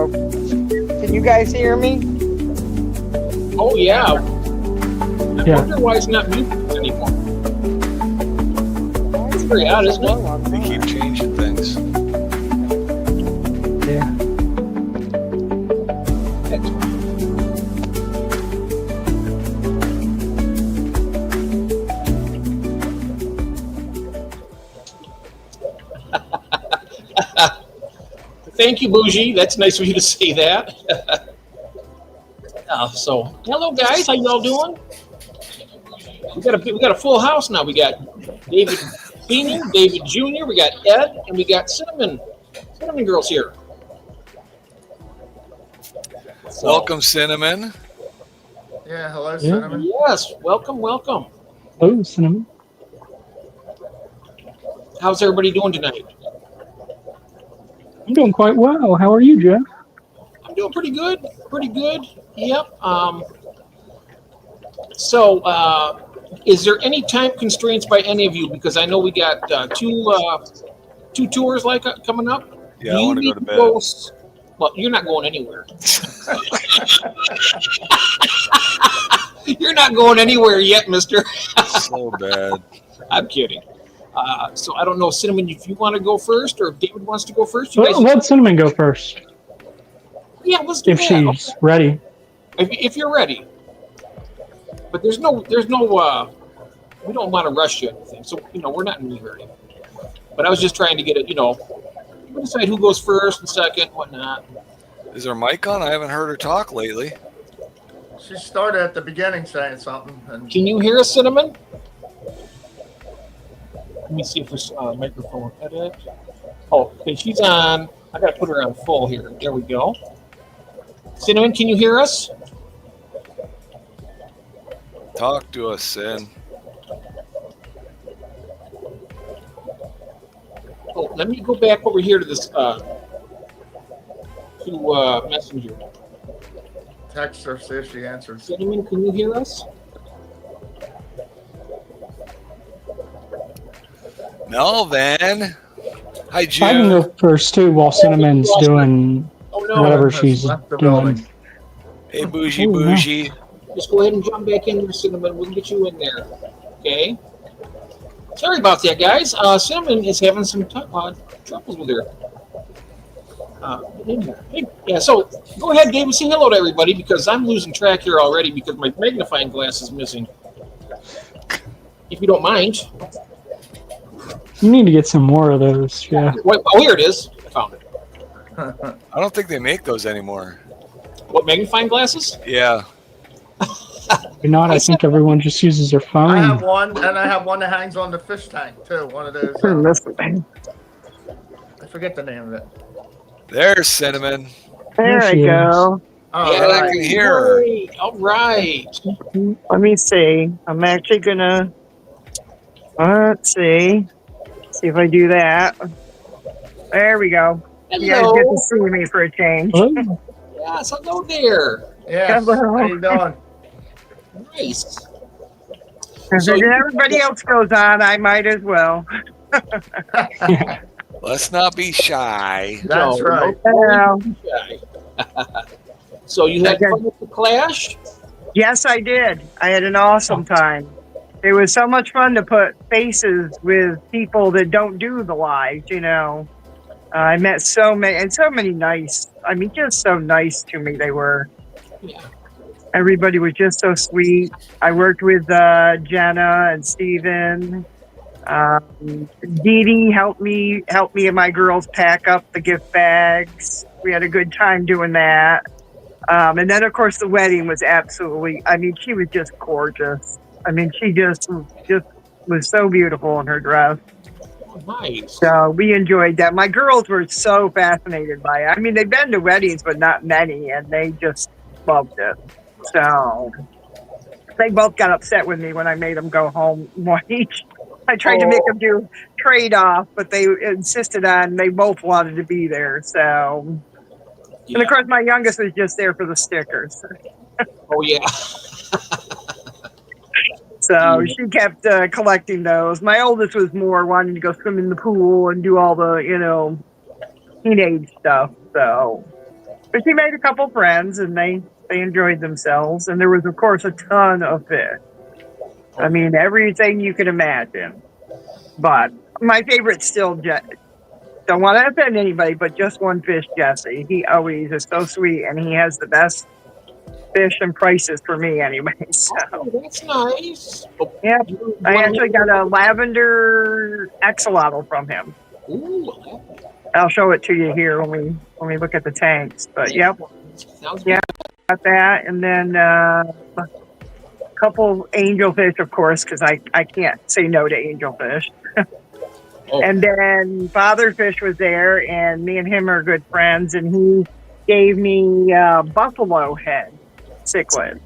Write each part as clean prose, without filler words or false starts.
go. Can you guys hear me? Oh yeah. I Yeah. wonder why it's not muted anymore. It's very odd, isn't it? They keep changing things. Yeah. Thank you, Bougie. That's nice of you to say that. So, hello guys, how you all doing? We got a full house now. We got David Senior, David Junior, we got Ed, and we got Cinnamon Girls here. So, Welcome, Cinnamon. Yeah, hello, Cinnamon. yes, welcome. Oh, Cinnamon. How's everybody doing tonight? I'm doing quite well. How are you, Jeff? I'm doing pretty good. Yep. So, is there any time constraints by any of you? Because I know we got two tours coming up. Yeah, I want to go to bed. Well, you're not going anywhere. You're not going anywhere yet, mister. So bad. I'm kidding. So I don't know, Cinnamon, if you want to go first or if David wants to go first. You guys, Let Cinnamon go first, yeah, let's do if that. she's ready. If you're ready. But there's no we don't want to rush you or anything. So, we're not in a hurry. But I was just trying to get it, we decide who goes first and second, whatnot. Is her mic on? I haven't heard her talk lately. She started at the beginning saying something. And Can you hear us, Cinnamon? Let me see if this microphone edit. Oh, okay, she's on. I gotta put her on full here. There we go. Cinnamon, can you hear us? Talk to us, Sin. Oh, let me go back over here to this to Messenger. text her, see if she answers. Cinnamon, can you hear us? No, Van. Hi, I can June. go first too while Cinnamon's doing Oh no. whatever Has she's left the doing. building. Hey, Bougie, Oh, no. Bougie. Just go ahead and jump back in there, Cinnamon. We'll get you in there. Okay? Sorry about that, guys. Cinnamon is having some troubles with her. Hey, yeah, so go ahead, David. Say hello to everybody because I'm losing track here already because my magnifying glass is missing. If you don't mind. You need to get some more of those, yeah. Wait, oh, here it is. I found it. I don't think they make those anymore. What, magnifying glasses? Yeah. If not, I think everyone just uses their I have phone. one, and I have one that hangs on the fish tank too. One of those. I forget the name of it. There's Cinnamon. There There I she is. go. Oh, Yeah, I right. can hear her. Great. All right. Let me see. I'm actually gonna. Let's see. See if I do that. There we go. You guys get to Hello. see me for a change. Oh, Yes, hello there. Yes. Hello. How you doing? Nice. If So you- everybody else goes on, I might as well. yeah. Let's not be shy. That's No, right. Hello. So you had Okay. fun with the Clash? Yes, I did. I had an awesome time. It was so much fun to put faces with people that don't do the lives, I met so many nice, just so nice to me they were. Yeah. Everybody was just so sweet. I worked with Jenna and Steven. Dee Dee helped me and my girls pack up the gift bags. We had a good time doing that. And then, of course, the wedding was absolutely, she was just gorgeous. She just was so beautiful in her dress. Oh, nice. So we enjoyed that. My girls were so fascinated by it. They've been to weddings, but not many, and they just loved it. So they both got upset with me when I made them go home one each. I tried to make them do trade-off, but they insisted on, they both wanted to be there. So, Yeah. and of course, my youngest was just there for the stickers. Oh, yeah. So she kept collecting those. My oldest was more wanting to go swim in the pool and do all the, teenage stuff. So But she made a couple friends, and they enjoyed themselves. And there was, of course, a ton of fish. I mean, everything you can imagine. But my favorite's still don't want to offend anybody, but just one fish, Jesse. He always is so sweet, and he has the best fish and prices for me anyway. So. Oh, that's nice. Yeah, I actually got a lavender axolotl from him. Ooh, I'll show it to you here when we look at the tanks. But yep, sounds yeah, got that, and then a couple angelfish, of course, because I can't say no to angelfish. Oh. And then Fatherfish was there, and me and him are good friends, and he gave me buffalo head cichlid,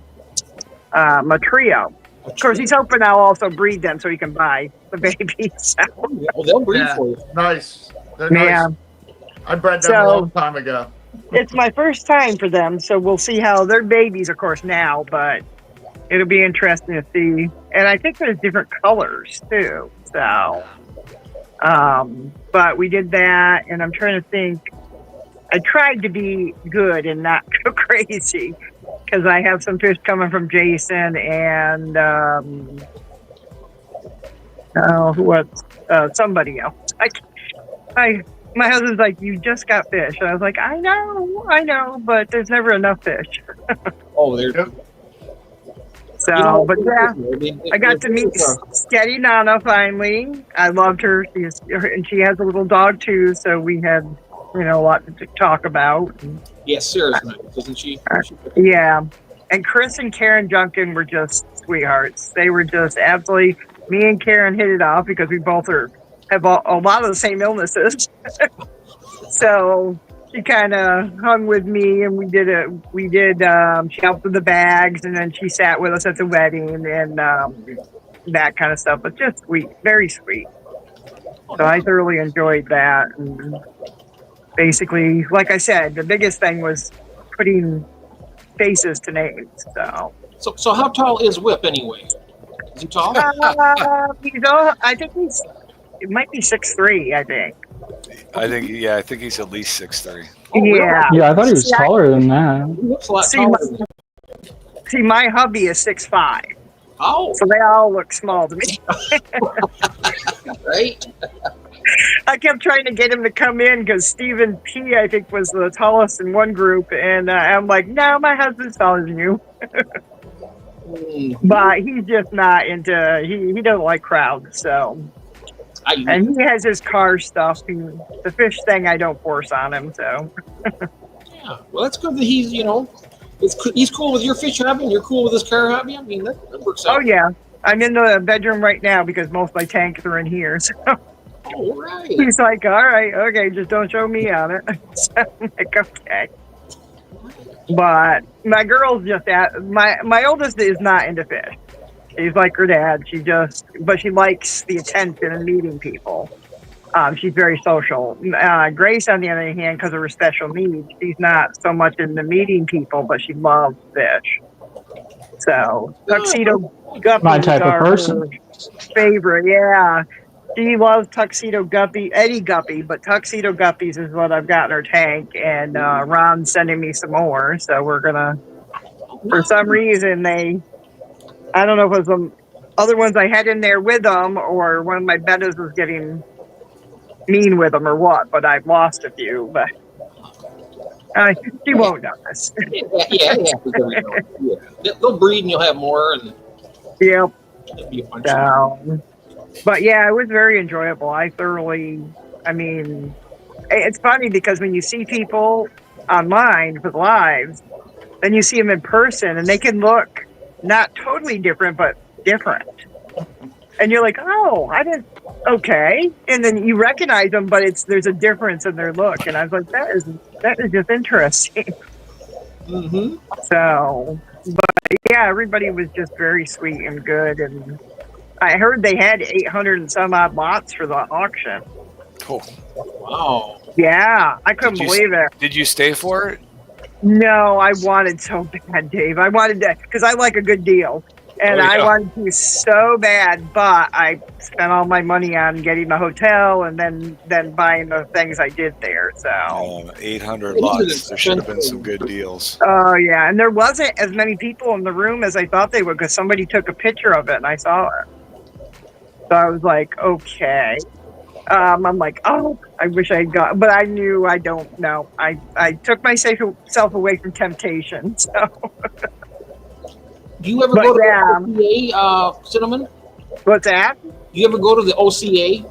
a trio. Of course, he's hoping I'll also breed them so he can buy the babies. Well, they'll breed Yeah. for you. Nice. They're nice. Yeah, I bred them a So- long time ago. it's my first time for them, so we'll see how they're babies, of course, now, but it'll be interesting to see. And I think there's different colors too. So, but we did that, and I'm trying to think. I tried to be good and not go crazy because I have some fish coming from Jason and somebody else. My husband's like, you just got fish. And I was like, I know, but there's never enough fish. Oh, they're. Yep. So, but yeah, mean, I got to meet Steady Nana finally. I loved her. And she has a little dog too, so we had, a lot to talk about. Yeah, Sarah's nice, isn't she? Yeah. And Chris and Karen Junkin were just sweethearts. They were just absolutely, me and Karen hit it off because we both have a lot of the same illnesses. So she kind of hung with me, and she helped with the bags, and then she sat with us at the wedding and that kind of stuff. But just sweet, very sweet. So I thoroughly enjoyed that. And basically, like I said, the biggest thing was putting faces to names. So how tall is Whip anyway? Is he tall? I think it might be 6'3", I think. I think he's at least 6'3". Oh, really? Yeah. Yeah, I thought he was taller than that. He looks a lot See, taller than See, my hubby is 6'5", Oh, so they all look small to me. right? I kept trying to get him to come in because Stephen P, I think, was the tallest in one group, and I'm like, no, my husband's taller than you. But he's just not into. He doesn't like crowds, so. And he has his car stuff. The fish thing, I don't force on him, so. Yeah. Well, that's good that he's he's cool with your fish hobby and you're cool with his car hobby. I mean, that works out. Oh yeah, I'm in the bedroom right now because most of my tanks are in here. So. All right. He's like, all right, okay, just don't show me on it. So I'm like, okay. But my girl's just my oldest is not into fish. She's like her dad. But she likes the attention and meeting people. She's very social. Grace, on the other hand, because of her special needs, she's not so much into meeting people, but she loves fish. So tuxedo guppies My type of are person. her favorite. Yeah. She loves tuxedo guppy, Eddie Guppy, but tuxedo guppies is what I've got in her tank, and Ron's sending me some more. So we're gonna, for some reason, I don't know if it was the other ones I had in there with them, or one of my betas was getting mean with them, or what. But I've lost a few. But she won't notice. Yeah. They'll breed and you'll have more, and Yep. it'll be a bunch. So, but yeah, it was very enjoyable. It's funny because when you see people online with lives, then you see them in person and they can look not totally different, but different. And you're like, oh, okay. And then you recognize them, but there's a difference in their look. And I was like, that is just interesting. Mm-hmm. So, but yeah, everybody was just very sweet and good. And I heard they had 800 and some odd lots for the auction. Oh, Wow. Yeah, I couldn't believe it. did you stay for it? No, I wanted so bad, Dave. I wanted to, because I like a good deal. And Oh, I yeah. wanted to so bad, but I spent all my money on getting the hotel and then buying the things I did there. So, 800 These are lots. There should have been some expensive. good deals. oh yeah, and there wasn't as many people in the room as I thought they would because somebody took a picture of it and I saw it. So I was like, okay. I'm like, oh, I wish I had got, but I knew I don't know. I took myself away from temptation. So, Do you ever But go to yeah. the OCA, Cinnamon? what's that? Do you ever go to the OCA?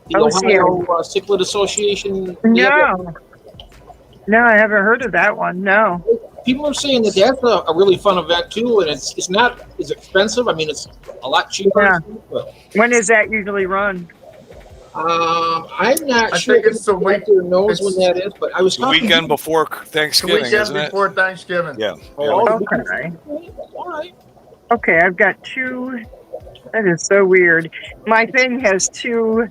The OCA. Ohio Cichlid Association? Do you ever- No, I haven't heard of that one. No. People are saying that that's a really fun event too, and it's not as expensive. I mean, it's a lot cheaper. Yeah. But, When is that usually run? I'm not I sure think it's the if week- Walter knows it's- when that is, but I was The talking weekend before The Thanksgiving, weekend isn't it? before Thanksgiving. Yeah. Oh, yeah. Okay. all right. Okay, I've got two. That is so weird. My thing has two,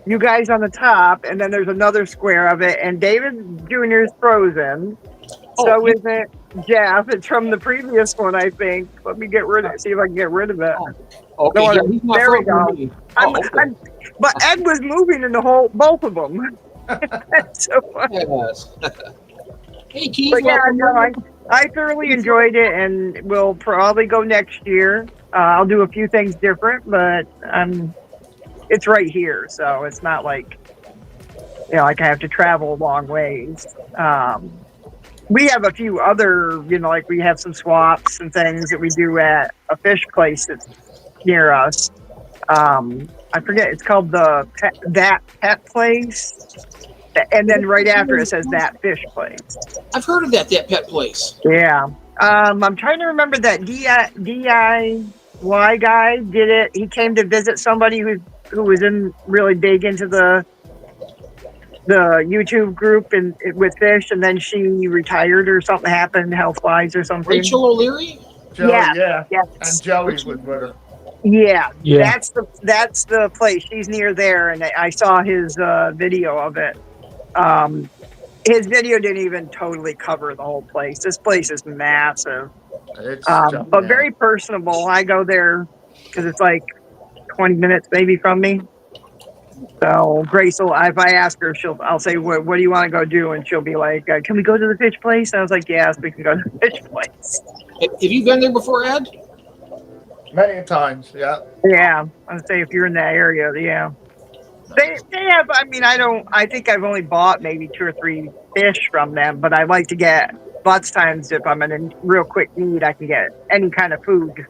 you guys on the top, and then there's another square of it, and David Jr.'s frozen. So Oh, is it Jeff? It's from the previous one, I think. Let me get rid of it, see if I can get rid of it. Okay, No, yeah, he's not there we frozen go. with me. Oh, okay. But Ed was moving in both of them. So funny. Yes. Hey, Keith. But yeah, welcome. no, I thoroughly enjoyed it, and we'll probably go next year. I'll do a few things different, but it's right here, so it's not like like I have to travel a long ways. We have a few other, like we have some swaps and things that we do at a fish place that's near us. I forget, it's called that pet place. And then right after it says that fish place. I've heard of that pet place. Yeah. I'm trying to remember that DIY guy did it. He came to visit somebody who was really big into the YouTube group and with fish, and then she retired or something happened, health wise or something. Rachel O'Leary? Joey, Yeah. yeah. Yes. And Joey was with her. Yeah, Yeah. that's the place. She's near there, and I saw his video of it. His video didn't even totally cover the whole place. This place is massive, It's but very personable. I go there because it's like 20 minutes maybe from me. So Grace will, if I ask her, I'll say, what do you want to go do? And she'll be like, can we go to the fish place? And I was like, yes, we can go to the fish place. Have you been there before, Ed? many times. Yeah. Yeah, I would say if you're in that area, yeah. They have, I think I've only bought maybe 2 or 3 fish from them, but I like to get, lots of times if I'm in a real quick need, I can get any kind of food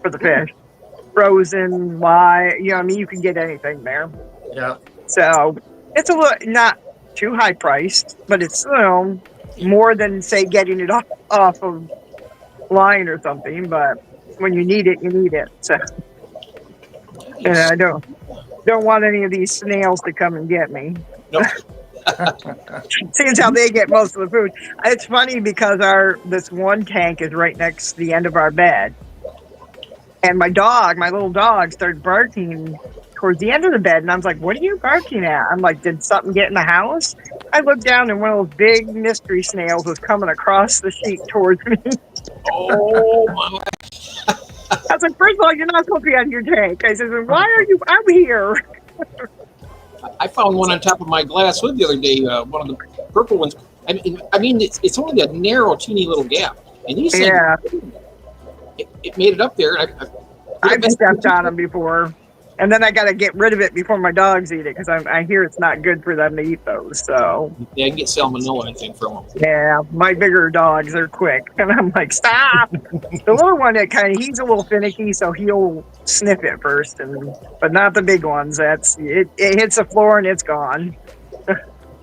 for the fish. Frozen, live, you can get anything there. Yeah. So it's a little, not too high priced, but it's, more than say getting it off of line or something, but when you need it, you need it. So, and I don't want any of these snails to come and get me. No. Seems how they get most of the food. It's funny because this one tank is right next to the end of our bed, and my little dog, started barking towards the end of the bed, and I was like, "What are you barking at?" I'm like, "Did something get in the house?" I looked down, and one of those big mystery snails was coming across the sheet towards me. Oh my! I was like, first of all, you're not supposed to be on your tank. I said, why are you out here? I found one on top of my glass hood the other day. One of the purple ones. I mean, it's only that narrow, teeny little gap, and these things, Yeah, it made it up there. I've stepped on them before. And then I got to get rid of it before my dogs eat it because I hear it's not good for them to eat those. So, Yeah, I can get salmonella, I think, from them. yeah, my bigger dogs are quick. And I'm like, stop. The little one, he's a little finicky, so he'll sniff it first. But not the big ones. It hits the floor and it's gone.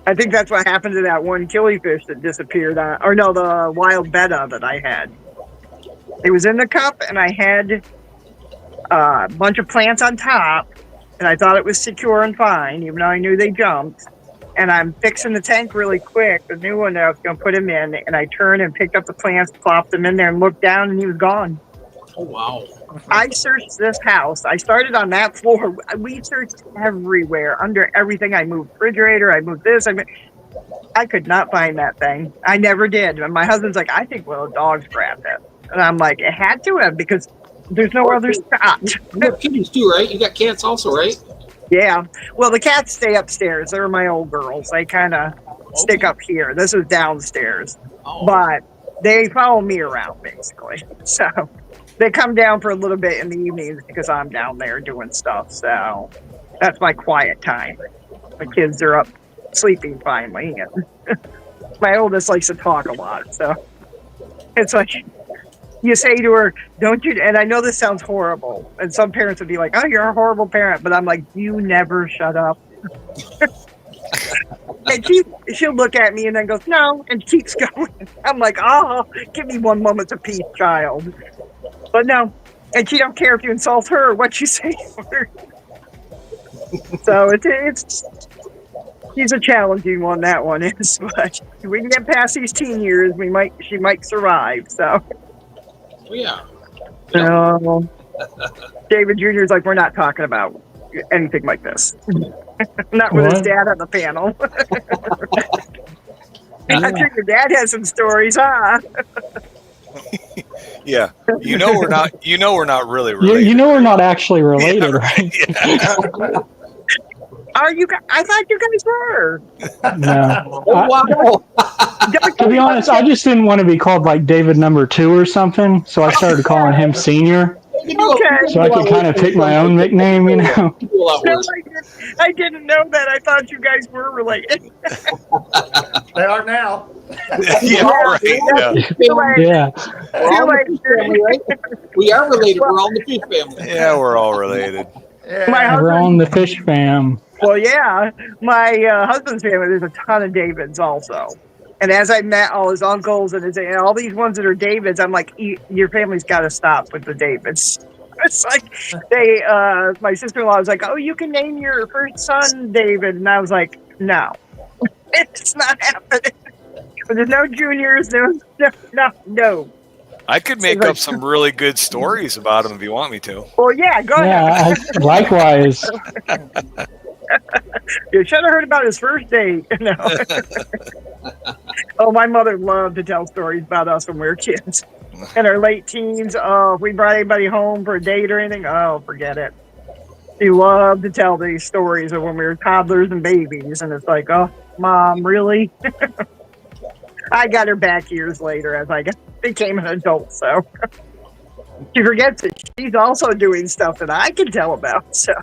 I think that's what happened to that one killifish that disappeared the wild betta that I had. It was in the cup and I had a bunch of plants on top, and I thought it was secure and fine, even though I knew they jumped. And I'm fixing the tank really quick, the new one that I was going to put him in, and I turned and picked up the plants, plopped them in there, and looked down, and he was gone. Oh wow! I searched this house. I started on that floor. We searched everywhere, under everything. I moved refrigerator. I moved this. I could not find that thing. I never did. And my husband's like, I think, well, the dogs grabbed it. And I'm like, it had to have because there's no other spot. You got kitties too, right? You got cats also, right? Yeah. Well, the cats stay upstairs. They're my old girls. They kind of stick up here. This is downstairs. Oh. But they follow me around, basically. So they come down for a little bit in the evenings because I'm down there doing stuff. So that's my quiet time. The kids are up sleeping finally. And my oldest likes to talk a lot. So it's like you say to her, don't you? And I know this sounds horrible. And some parents would be like, oh, you're a horrible parent. But I'm like, you never shut up. And she'll look at me and then goes, no, and keeps going. I'm like, oh, give me one moment of peace, child. But no, and she don't care if you insult her or what you say to her. So it's she's a challenging one, that one is. But if we can get past these teen years, she might survive. So Oh, yeah. David Jr. is like, we're not talking about anything like this. Not with his What? dad on the panel. I'm sure your dad has some stories, huh? Yeah, you know we're not. You know we're not really You, related. you know we're not actually related, right? Are you? I thought you guys were. No. Oh, wow. To be honest, I just didn't want to be called like David number 2 or something, so I started calling him Senior, Okay. so I could kind of pick my own nickname, you know. No, I didn't know that. I thought you guys were related. They are now. Yeah, right. Yeah. Yeah. We're all in the fish family, right? We are related. We're all in the fish family. Yeah, we're all related. Yeah. We're on the fish fam. Well, yeah. My husband's family, there's a ton of Davids also. And as I met all his uncles and all these ones that are Davids, I'm like, your family's got to stop with the Davids. It's like my sister-in-law was like, oh, you can name your first son David. And I was like, no, it's not happening. There's no juniors. No. I could make up some really good stories about him if you want me to. Well, yeah, go ahead. Yeah, likewise. You should have heard about his first date. No. Oh, my mother loved to tell stories about us when we were kids. In our late teens, if we brought anybody home for a date or anything, oh, forget it. She loved to tell these stories of when we were toddlers and babies. And it's like, oh, Mom, really? I got her back years later as I became an adult. So she forgets that she's also doing stuff that I can tell about. So.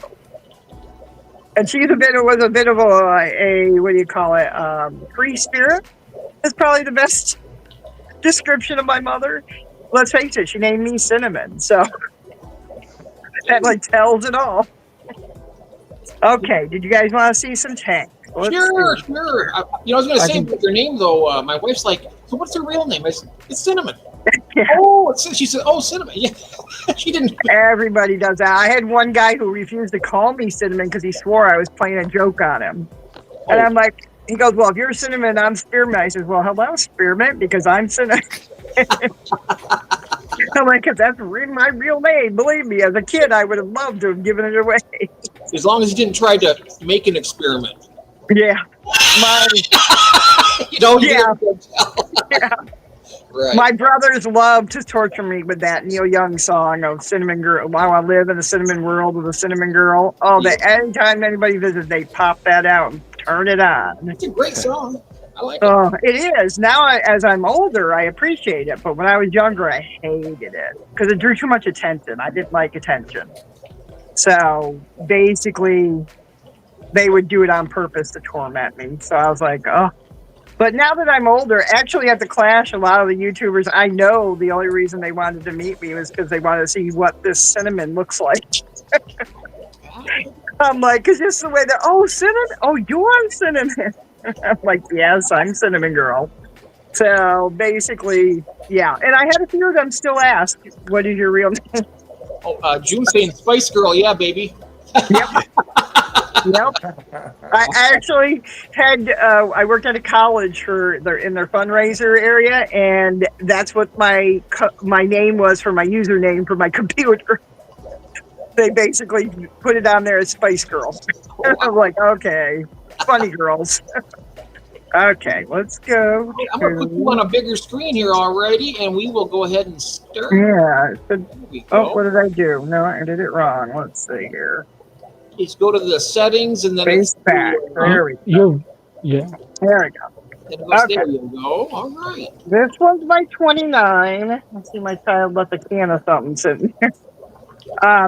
And was a bit of a what do you call it? Free spirit is probably the best description of my mother. Let's face it, she named me Cinnamon, so that like tells it all. Okay, did you guys want to see some tanks? Sure. I was going to say with your name though. My wife's like, so what's her real name? I said, it's Cinnamon. Yeah. Oh, she said, oh, Cinnamon. Yeah, she didn't. Everybody does that. I had one guy who refused to call me Cinnamon because he swore I was playing a joke on him. And I'm like, he goes, well, if you're Cinnamon, I'm Spearmint. I said, well, hello, Spearmint, because I'm Cinnamon. I'm like, because that's my real name. Believe me, as a kid, I would have loved to have given it away. As long as you didn't try to make an experiment. Yeah. Yeah. Right. My brothers love to torture me with that Neil Young song of Cinnamon Girl. While I live in the cinnamon world of the cinnamon girl. Oh, anytime anybody visits, they pop that out and turn it on. It's a great song. I like it. Oh, it is. Now, as I'm older, I appreciate it. But when I was younger, I hated it because it drew too much attention. I didn't like attention. So basically, they would do it on purpose to torment me. So I was like, oh. But now that I'm older, actually at the Clash, a lot of the YouTubers, I know the only reason they wanted to meet me was because they wanted to see what this cinnamon looks like. I'm like, because just the way that, oh, cinnamon? Oh, you're Cinnamon. I'm like, yes, I'm Cinnamon Girl. So basically, yeah. And I had a few of them still ask, what is your real name? Oh, June saying Spice Girl. Yeah, baby. Yep. Yep. I actually had I worked at a college in their fundraiser area, and that's what my name was for my username for my computer. They basically put it on there as Spice Girl. I'm like, okay, funny girls. Okay, let's go. I'm going to put you on a bigger screen here already, and we will go ahead and start. Yeah. There we Oh, go. what did I do? No, I did it wrong. Let's see here. Just go to the settings, and then Face it's back. There we go. Yeah. There we go. and it goes, Okay. there you go. All right. This one's my 29. Let's see, my child left a can of something sitting there.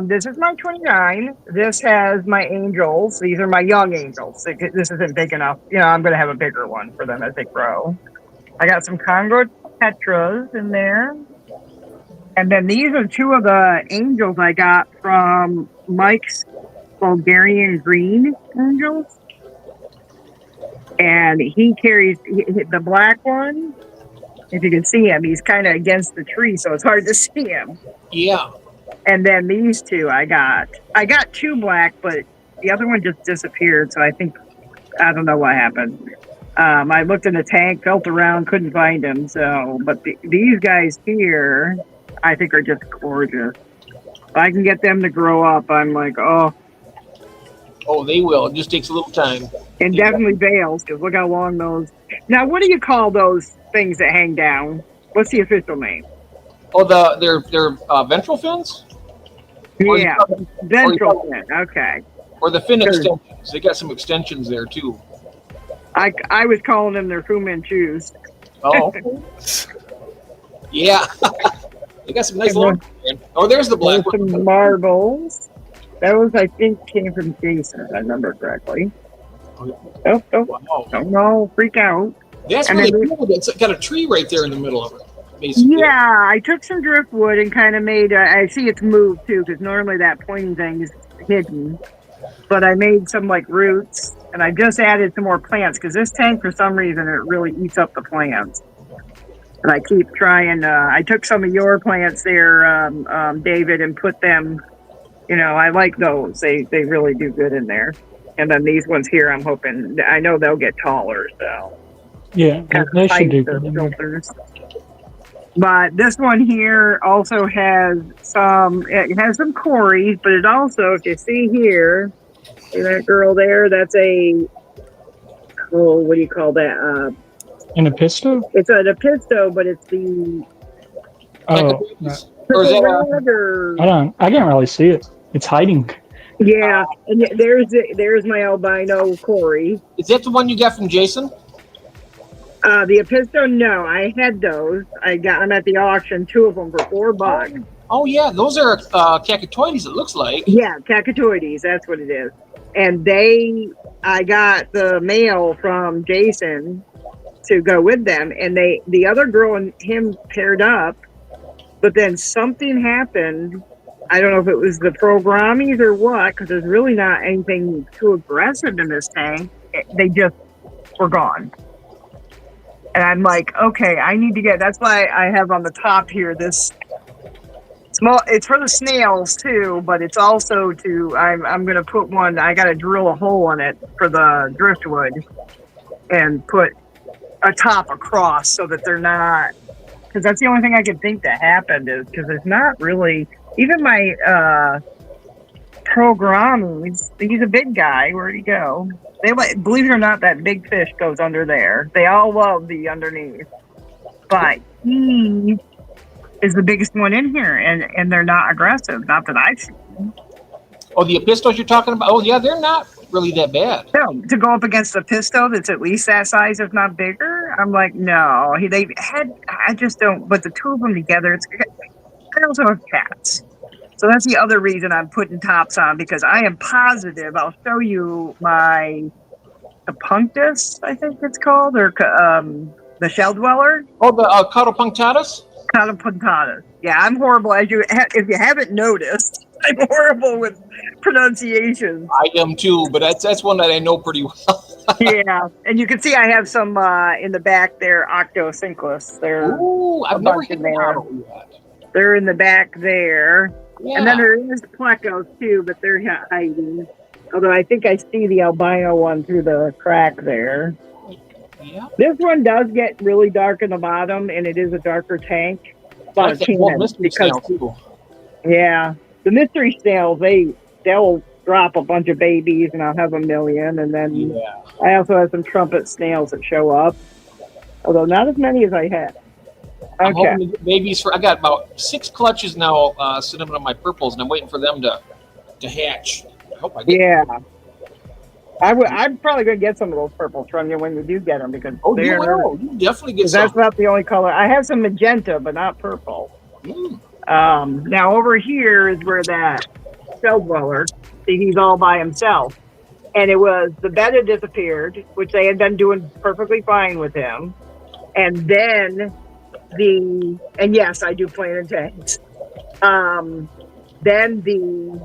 This is my 29. This has my angels. These are my young angels. This isn't big enough. You know, I'm going to have a bigger one for them as they grow. I got some Congo Tetras in there. And then these are two of the angels I got from Mike's Bulgarian Green Angels. And he carries the black one. If you can see him, he's kind of against the tree, so it's hard to see him. Yeah. And then these two I got two black, but the other one just disappeared. So I don't know what happened. I looked in the tank, felt around, couldn't find him. So, but these guys here, I think are just gorgeous. If I can get them to grow up, I'm like, oh. Oh, they will. It just takes a little time. And definitely veils, because look how long those. Now, what do you call those things that hang down? What's the official name? Oh, they're ventral fins? Or Yeah, the- ventral fin. Okay. Or the fin Sure. extensions. They got some extensions there too. I was calling them their Fu Manchus. Oh, yeah. They got some nice long. Oh, there's the black There's one. some marbles. Those, I think, came from Jason, if I remember correctly. Oh, Wow. no, freak out. That's And really then- cool. It's got a tree right there in the middle of it, basically. Yeah, I took some driftwood and kind of made, I see it's moved too, because normally that pointing thing is hidden. But I made some like roots, and I just added some more plants, because this tank, for some reason, it really eats up the plants. And I keep trying, I took some of your plants there, David, and put them, I like those. They really do good in there. And then these ones here, I'm hoping, I know they'll get taller, so. Yeah. Kind of They should tight, do the good. filters. But this one here also has some Corys, but it also, if you see here, see that girl there, that's what do you call that? In a pistol? It's an Episto, but it's the Oh, Or is that red or I can't really see it. It's hiding. yeah, and there's my albino Cory. is that the one you got from Jason? The Episto, no, I had those. I got them at the auction, two of them for $4. Oh yeah, those are cacatoides. It looks like. Yeah, Cacatoides, that's what it is. And I got the male from Jason to go with them, and the other girl and him paired up, but then something happened. I don't know if it was the programmies or what, because there's really not anything too aggressive in this tank. They just were gone. And I'm like, okay, I need to that's why I have on the top here this small, it's for the snails too, but it's also I'm going to put one, I got to drill a hole in it for the driftwood and put a top across so that they're not, because that's the only thing I could think that happened is because it's not really, even my programmies, he's a big guy, where'd he go? Believe it or not, that big fish goes under there. They all love the underneath. But he is the biggest one in here, and they're not aggressive, not that I've seen. Oh, the Epistos you're talking about? Oh yeah, they're not really that bad. No, to go up against a Pisto that's at least that size, if not bigger, I'm like, no. I just don't, but the two of them together, I also have cats. So that's the other reason I'm putting tops on, because I am positive, I'll show you my Capunctus, I think it's called, or the Shell Dweller. Oh, the Cautopunctatus? Cautopunctatus. Yeah, I'm horrible. If you haven't noticed, I'm horrible with pronunciations. I am too, but that's one that I know pretty well. Yeah, and you can see I have some in the back there, Octocinclus. Ooh, I've never hit there. them yet. They're in the back there. Yeah. And then there is Plecos too, but they're hiding. Although I think I see the albino one through the crack there. Yeah. This one does get really dark in the bottom, and it is a darker tank. I But like that one mystery snail too. yeah, the mystery snails, they'll drop a bunch of babies, and I'll have a million. And then Yeah. I also have some trumpet snails that show up, although not as many as I had. I'm Okay. hoping to get babies for. I got about 6 clutches now, sitting on my purples, and I'm waiting for them to hatch. I hope I get. Yeah. I'm probably going to get some of those purples from you when you do get them because Oh, you they're. will. You definitely get 'cause some. that's not the only color. I have some magenta, but not purple. Now over here is where that cell dweller. See, he's all by himself, and it was the bed had disappeared, which they had been doing perfectly fine with him, and then and yes, I do plan in tanks. Then the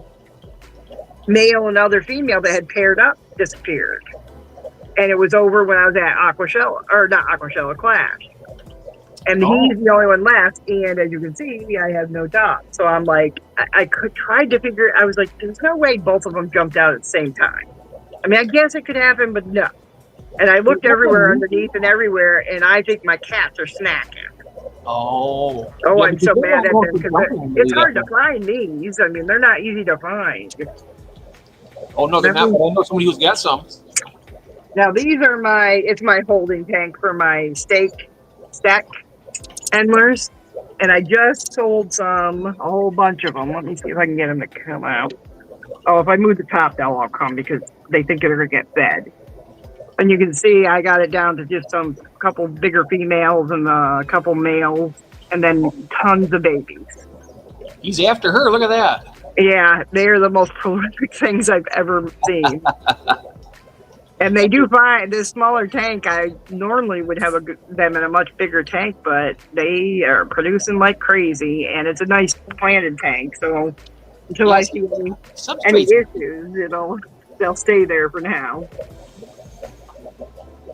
male and other female that had paired up disappeared, and it was over when I was at Aquashella Clash. And he's the only one left, and as you can see, I have no dot. So I'm like, I tried to figure. I was like, there's no way both of them jumped out at the same time. I mean, I guess it could happen, but no. And I looked everywhere underneath and everywhere, and I think my cats are snacking. Oh. Oh, Yeah, I'm so because mad at they're them because not it's hard to find these. I mean, they're not easy to find. Oh no, they're not. But I know somebody who's got some. Now these are it's my holding tank for my stack endlers, and I just sold a whole bunch of them. Let me see if I can get them to come out. Oh, if I move the top, they'll all come because they think they're gonna get fed. And you can see I got it down to just a couple bigger females and a couple males, and then tons of babies. He's after her. Look at that. Yeah, they are the most prolific things I've ever seen. And they do find this smaller tank. I normally would have them in a much bigger tank, but they are producing like crazy, and it's a nice planted tank. So until I see any issues, they'll stay there for now.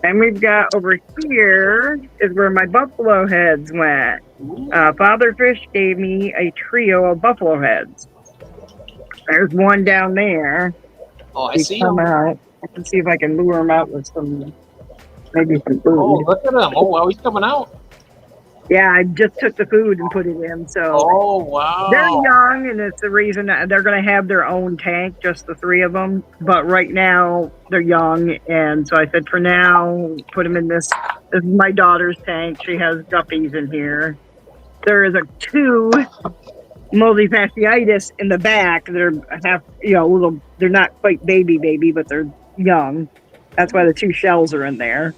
And we've got over here is where my buffalo heads went. Father Fish gave me a trio of buffalo heads. There's one down there. Oh, I see him. Out. I can see if I can lure him out with maybe some food. Oh, look at him. Oh, wow, he's coming out. Yeah, I just took the food and put it in. So oh, wow. They're young, and it's the reason that they're going to have their own tank, just the 3 of them. But right now, they're young, and so I said, for now, put them in this. This is my daughter's tank. She has guppies in here. There is 2 moldy fasciitis in the back. They're little. They're not quite baby, but they're young. That's why the 2 shells are in there.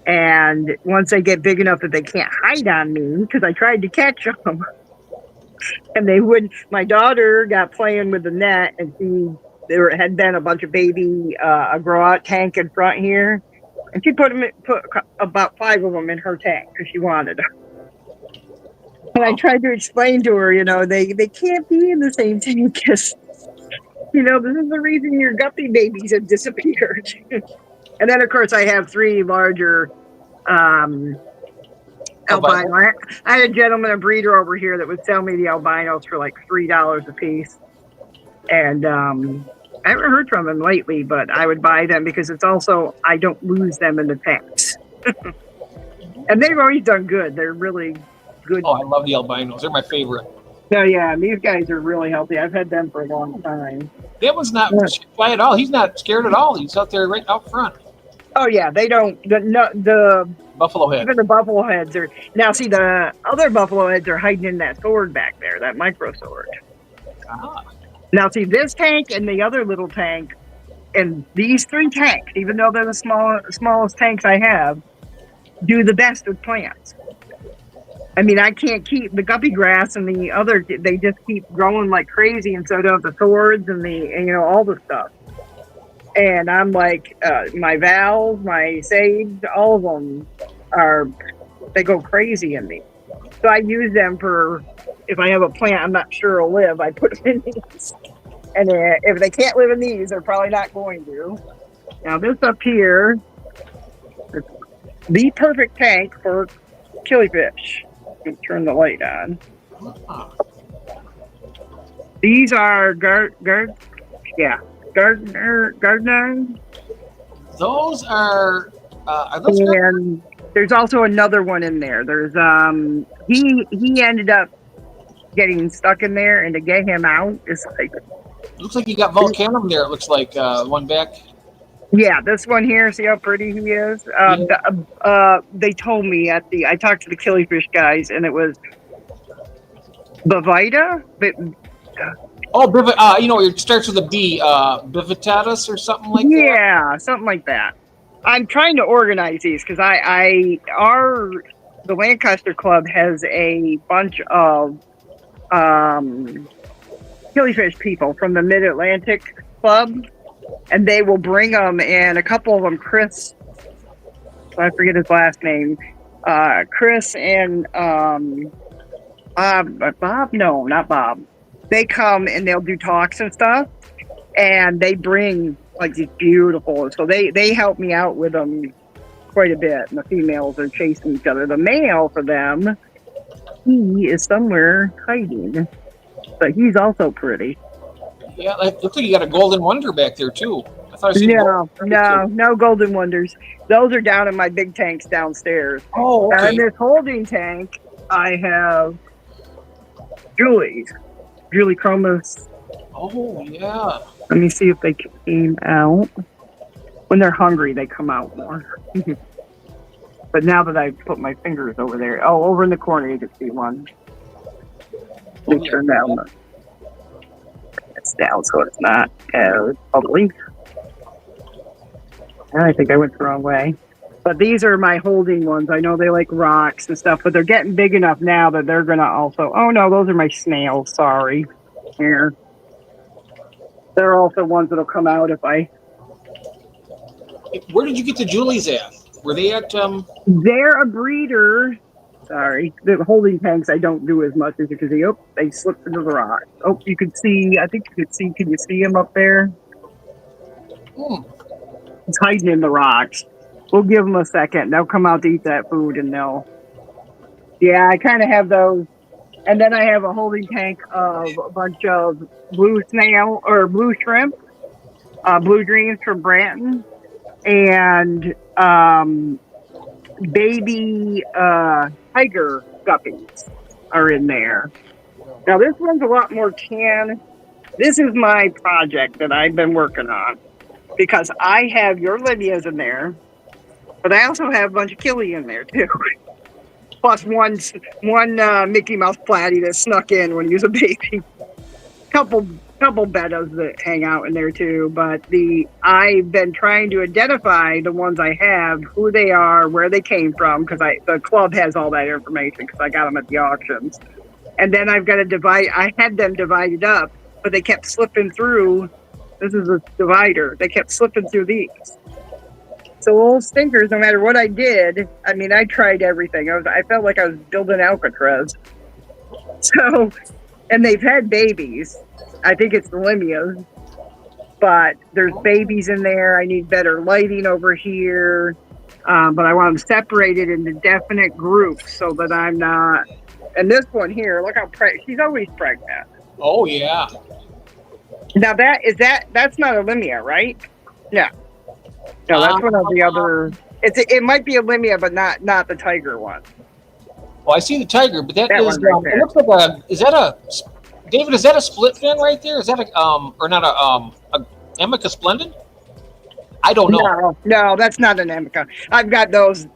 And once they get big enough that they can't hide on me, because I tried to catch them, and they wouldn't. My daughter got playing with the net, and there had been a bunch of baby a grow out tank in front here, and she put about 5 of them in her tank because she wanted them. And I tried to explain to her, they can't be in the same tank because, this is the reason your guppy babies have disappeared. And then, of course, I have 3 larger albino. I had a gentleman, a breeder over here that would sell me the albinos for like $3 a piece. And I haven't heard from him lately, but I would buy them because it's also, I don't lose them in the tanks. And they've always done good. They're really good. Oh, I love the albinos. They're my favorite. So, yeah, these guys are really healthy. I've had them for a long time. That one's not shy at all. He's not scared at all. He's out there right out front. Oh, yeah, they don't. The buffalo head. Even the buffalo heads are. Now, see, the other buffalo heads are hiding in that sword back there, that micro sword. Ah. Now, see, this tank and the other little tank, and these 3 tanks, even though they're the smallest tanks I have, do the best with plants. I mean, I can't keep the guppy grass and the other, they just keep growing like crazy, and so do the swords and all the stuff. And I'm like, my valves, my sage, all of them they go crazy in me. So I use them for, if I have a plant I'm not sure will live, I put them in these. And if they can't live in these, they're probably not going to. Now this up here, the perfect tank for killifish. Turn the light on. These are Gardner. Those are those and there's also another one in there. There's he ended up getting stuck in there, and to get him out is like Looks like you got Volcanum there. It looks like one back. Yeah, this one here. See how pretty he is. They told me I talked to the killifish guys, and it was Bovita, but Oh, it starts with a B, Bivitatus or something like that. yeah, something like that. I'm trying to organize these because the Lancaster Club has a bunch of killifish people from the Mid-Atlantic Club, and they will bring them, and a couple of them, Chris, I forget his last name, Chris and Bob, no, not Bob. They come and they'll do talks and stuff, and they bring like these beautiful, so they help me out with them quite a bit, and the females are chasing each other. The male for them, he is somewhere hiding, but he's also pretty. Yeah, it looks like you got a golden wonder back there too. I thought I seen No golden wonders. Those are down in my big tanks downstairs. Oh, okay. And in this holding tank, I have Julie Chromas. Oh, yeah. Let me see if they came out. When they're hungry, they come out more. But now that I put my fingers over there, over in the corner, you can see one. Let me turn down it's down so it's not as ugly. I think I went the wrong way. But these are my holding ones. I know they like rocks and stuff, but they're getting big enough now that they're going to also... Oh, no, those are my snails. Sorry. Here. They're also ones that'll come out if I... Where did you get the Julies at? Were they at... They're a breeder. Sorry. The holding tanks I don't do as much as you can see. Oh, they slipped into the rock. Oh, you can see... I think you can see... Can you see them up there? It's hiding in the rocks. We'll give them a second. They'll come out to eat that food, and they'll... Yeah, I kind of have those. And then I have a holding tank of a bunch of blue snail, or blue shrimp, blue dreams from Branton, and baby tiger guppies are in there. Now, this one's a lot more tan. This is my project that I've been working on, because I have your Lydias in there, but I also have a bunch of Killie in there, too. Plus one Mickey Mouse platy that snuck in when he was a baby. Couple bettas that hang out in there, too. But I've been trying to identify the ones I have, who they are, where they came from, because the club has all that information, because I got them at the auctions. And then I've got to I had them divided up, but they kept slipping through. This is a divider. They kept slipping through these. So old stinkers, no matter what I did, I mean, I tried everything. I felt like I was building Alcatraz. So, and they've had babies. I think it's the Limias. But there's babies in there. I need better lighting over here. But I want them separated into definite groups so that I'm not... And this one here, look how she's always pregnant. Oh, yeah. Now that's not a Limia, right? Yeah. No, that's one of the other. It might be a Limia, but not the tiger one. Well, I see the tiger, but that is. Right It looks like is that a David? Is that a split fin right there? Is that or not a Amica Splendid? I don't know. No, that's not an Amica. I've got those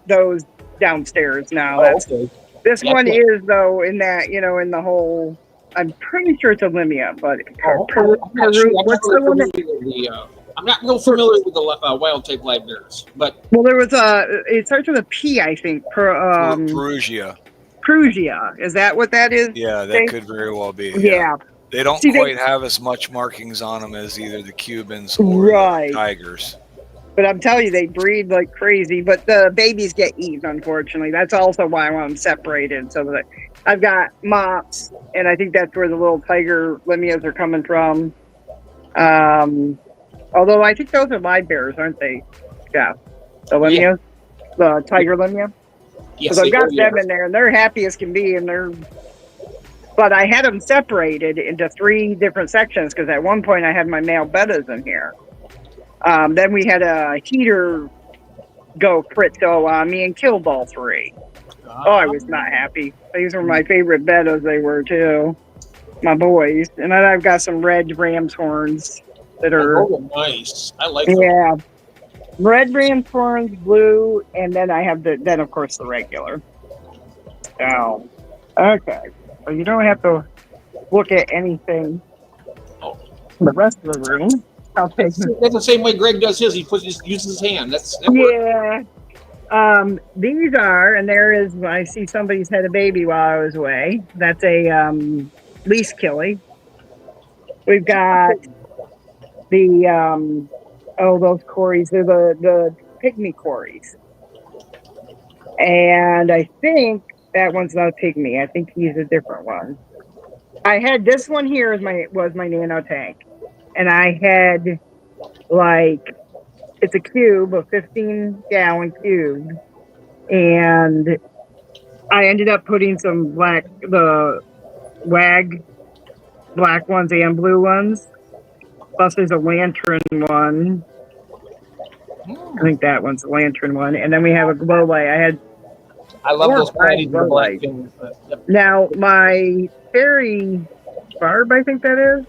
downstairs now. Okay. This one is though in that in the whole. I'm pretty sure it's a Limia, but I'm not real familiar with the wild type live bears, but there was it starts with a P, I think. Perugia. Perugia, is that what that is? Yeah, that could very well be. Yeah. They don't quite have as much markings on them as either the Cubans or the tigers. But I'm telling you, they breed like crazy. But the babies get eaten, unfortunately. That's also why I want them separated. So that I've got mops, and I think that's where the little tiger Limias are coming from. Although I think those are live bears, aren't they? Yeah. The Limias? Yeah. The tiger Limia? Yes, so I've got them in there, and they're happy as can be, but I had them separated into 3 different sections, because at one point I had my male bettas in here. Then we had a heater go Fritzo on me and killed all 3. Oh, I was not happy. These were my favorite bettas, they were too. my boys. And then I've got some red ram's horns that are, Oh, those are nice. I like those. yeah, red ram's horns, blue, and then I have then of course the regular. So, okay. So you don't have to look at anything. Oh. The rest of the room. I'll take That's the same way Greg does his. He uses his hand. That works. Yeah. These are, and there is, I see somebody's had a baby while I was away. That's a lease killie. We've got the, those Corys. They're the pygmy Corys. And I think that one's not a pygmy. I think he's a different one. I had this one here was my nano tank. And I had, it's a cube, a 15-gallon cube. And I ended up putting some the WAG black ones and blue ones. Plus there's a lantern one. I think that one's a lantern one. And then we have a glow light. I love those quality glow black things. Now, my fairy barb, I think that is,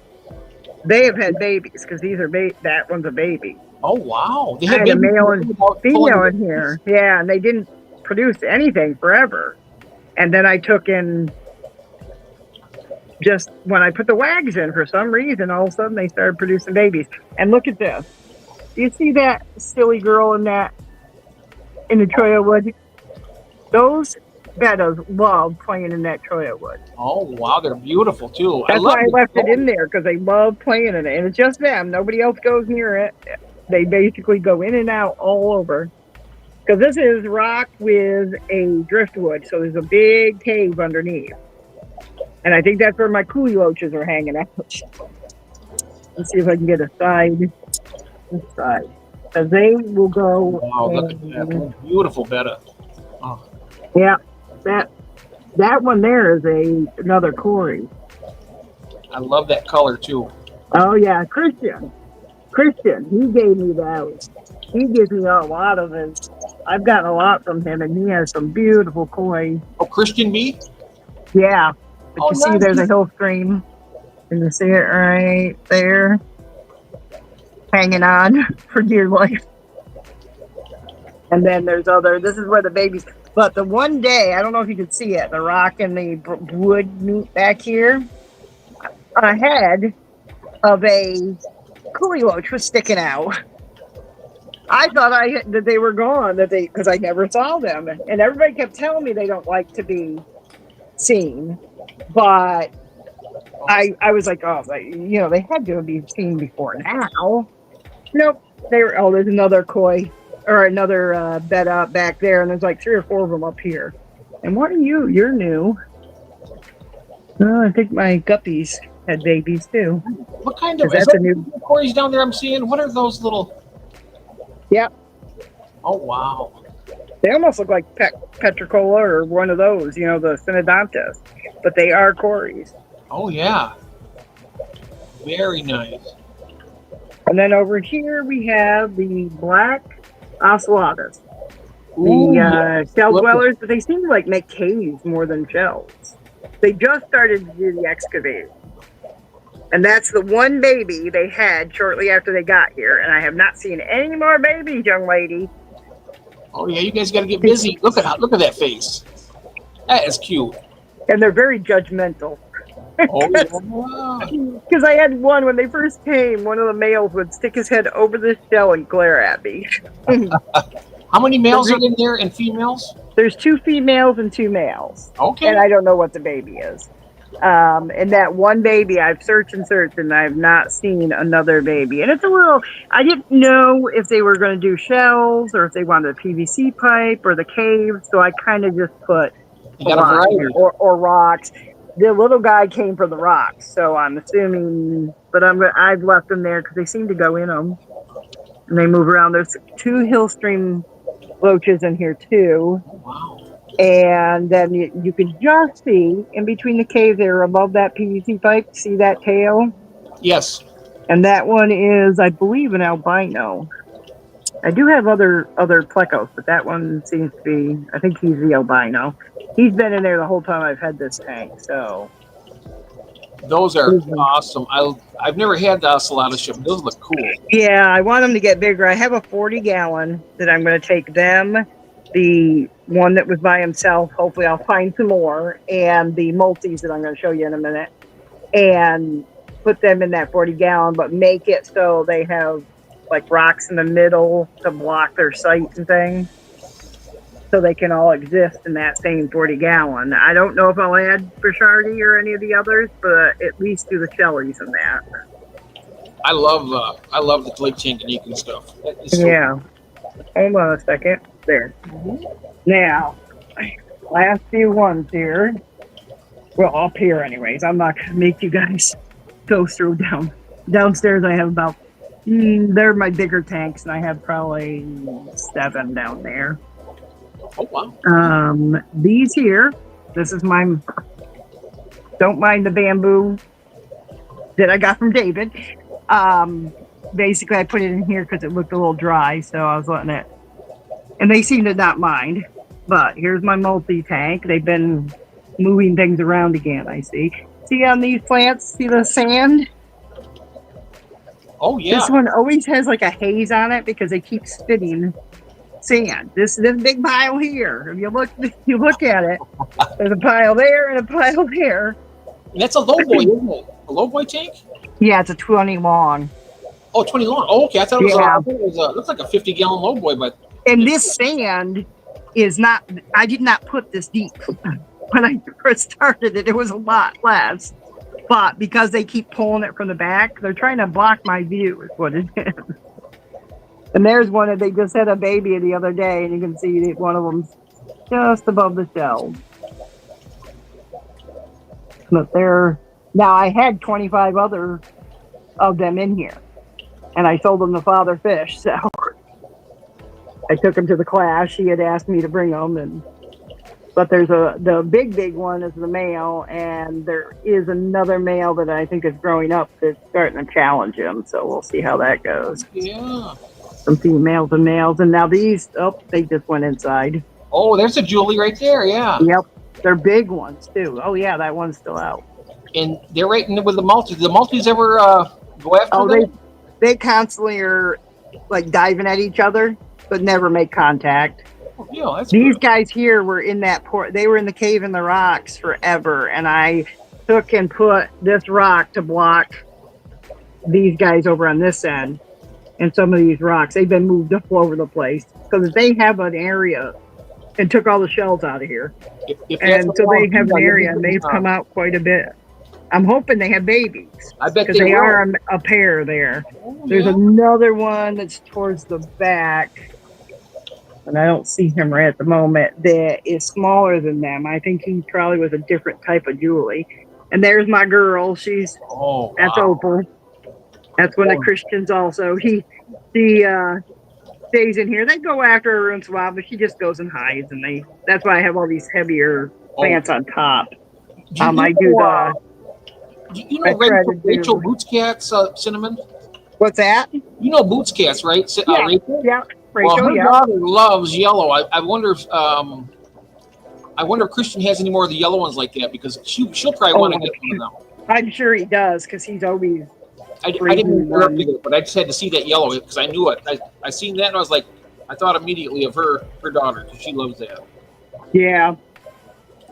they have had babies because these are that one's a baby. Oh wow! They I had a male and female female in here. Yeah, and they didn't produce anything forever. And then I took in just when I put the wags in for some reason, all of a sudden they started producing babies. And look at this. Do you see that silly girl in the Troya wood? Those bettas love playing in that Troya wood. Oh wow, they're beautiful too. That's why I left it in there, because they love playing in it, and it's just them. Nobody else goes near it. They basically go in and out all over. Because this is rock with a driftwood, so there's a big cave underneath, and I think that's where my coolie loaches are hanging out. Let's see if I can get a side. This side, because they will go. Wow, look at that beautiful betta. Oh. Yeah, that one there is another Cory. I love that color too. Oh yeah, Christian, he gave me those. He gives me a lot of his. I've gotten a lot from him, and he has some beautiful koi. Oh, Christian B? Yeah, but you see, nice. there's a hill stream. Can you see it right there? Hanging on for dear life. And then there's this is where the babies. But the one day, I don't know if you can see it, the rock and the wood meet back here. A head of a coolie loach was sticking out. I thought that they were gone, because I never saw them, and everybody kept telling me they don't like to be seen. But I was like, they had to be seen before now. Nope, there's another koi. Or another bed up back there, and there's like 3 or 4 of them up here. And what are you? You're new. Oh, I think my guppies had babies too. What kind of that's a new Corys down there I'm seeing? What are those little? Yep. Oh wow. They almost look like Petricola or one of those, the Synodontus. But they are Corys. Oh yeah. Very nice. And then over here we have the black ocellatus. Ooh, The shell dwellers, but they seem to make caves more than shells. They just started to do the excavating. And that's the one baby they had shortly after they got here. And I have not seen any more babies, young lady. Oh yeah, you guys got to get busy. Look at that face. That is cute. And they're very judgmental. Oh yeah. Because I had one when they first came, one of the males would stick his head over the shell and glare at me. How many males are in there and females? There's 2 females and 2 males. Okay. And I don't know what the baby is. And that one baby, I've searched and I've not seen another baby. And it's I didn't know if they were going to do shells or if they wanted a PVC pipe or the cave. So I kind of just put you got a variety. or rocks. The little guy came for the rocks, so I'm assuming. But I've left them there because they seem to go in them, and they move around. There's 2 hill stream loaches in here too. Oh, wow. And then you can just see in between the caves there above that PVC pipe. See that tail? Yes. And that one is, I believe, an albino. I do have other plecos, but that one seems to be. I think he's the albino. He's been in there the whole time I've had this tank, so. Those are awesome. I've never had the ocelotto ship. Those look cool. Yeah, I want them to get bigger. I have a 40-gallon that I'm going to take them, the one that was by himself. Hopefully I'll find some more, and the multis that I'm going to show you in a minute, and put them in that 40-gallon, but make it so they have like rocks in the middle to block their sight and things, so they can all exist in that same 40-gallon. I don't know if I'll add Bichardi or any of the others, but at least do the Shellys in that. I love the Lake Tanganyikan and stuff. Yeah. Hold on a second. There. Now, last few ones here. Well, up here anyways. I'm not going to make you guys go through downstairs. I have about, they're my bigger tanks, and I have probably 7 down there. Oh, wow. These here, this is my, don't mind the bamboo that I got from David. Basically I put it in here because it looked a little dry, so I was letting it, and they seem to not mind. But here's my multi-tank. They've been moving things around again, I see. See on these plants, see the sand? Oh, yeah. This one always has like a haze on it because they keep spitting sand. This big pile here. If you look at it, there's a pile there and a pile there. And that's a low boy, isn't it? A low boy tank? Yeah, it's a 20 long. Oh, 20 long. Oh, okay. I thought it was looks like a 50-gallon low boy, but. And this sand is not, I did not put this deep. When I first started it, it was a lot less. But because they keep pulling it from the back, they're trying to block my view, is what it is. And there's one that they just had a baby the other day, and you can see that one of them's just above the shelves. But now I had 25 other of them in here, and I sold them to Father Fish, so I took them to the class. She had asked me to bring them, but there's the big one is the male, and there is another male that I think is growing up that's starting to challenge him, so we'll see how that goes. Yeah. Some females and males, and now these, they just went inside. Oh, there's a Julie right there, yeah. Yep, they're big ones too. Oh yeah, that one's still out. And they're right in with the multis. The multis ever go after them? They constantly are like diving at each other, but never make contact. Oh, yeah, that's These good. guys here were in that port. They were in the cave in the rocks forever, and I took and put this rock to block these guys over on this end. And some of these rocks, they've been moved up all over the place because they have an area and took all the shells out of here. And so they have an area, and they've come out quite a bit. I'm hoping they have babies. I bet because they will. are a pair there. Oh, There's yeah. another one that's towards the back, and I don't see him right at the moment, that is smaller than them. I think he probably was a different type of Julie. And there's my girl. That's Opal. That's one of Christian's also. She stays in here. They go after her once in a while, but she just goes and hides, and that's why I have all these heavier plants on top. I do the. You know Rachel Boots Cat's Cinnamon? What's that? You know Boots Cat's, right? Yeah, Rachel? yeah. Rachel, well, her daughter loves yellow. I wonder if Christian has any more of the yellow ones like that, because she'll probably want to get one of them. I'm sure he does, because he's always. I didn't interrupt you, but I just had to see that yellow because I knew it. I seen that and I was like, I thought immediately of her daughter because she loves that. Yeah.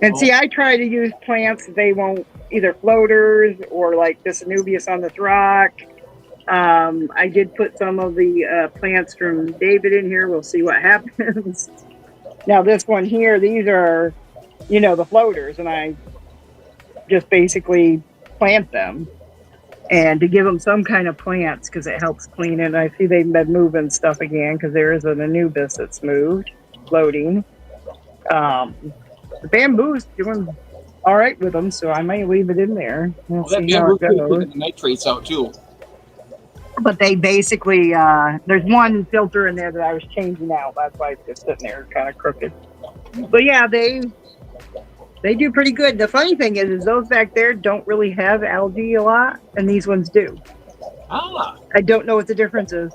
And see, I try to use plants that they won't, either floaters or like this Anubias on this rock. I did put some of the plants from David in here. We'll see what happens. Now this one here, these are, the floaters, and I just basically plant them. And to give them some kind of plants because it helps clean it. I see they've been moving stuff again because there is an Anubis that's moved, floating. The bamboo's doing all right with them, so I might leave it in there. We'll see how it goes. The nitrates out too. But they basically, there's one filter in there that I was changing out. That's why it's just sitting there kind of crooked. But yeah, they do pretty good. The funny thing is those back there don't really have algae a lot, and these ones do. I don't know what the difference is.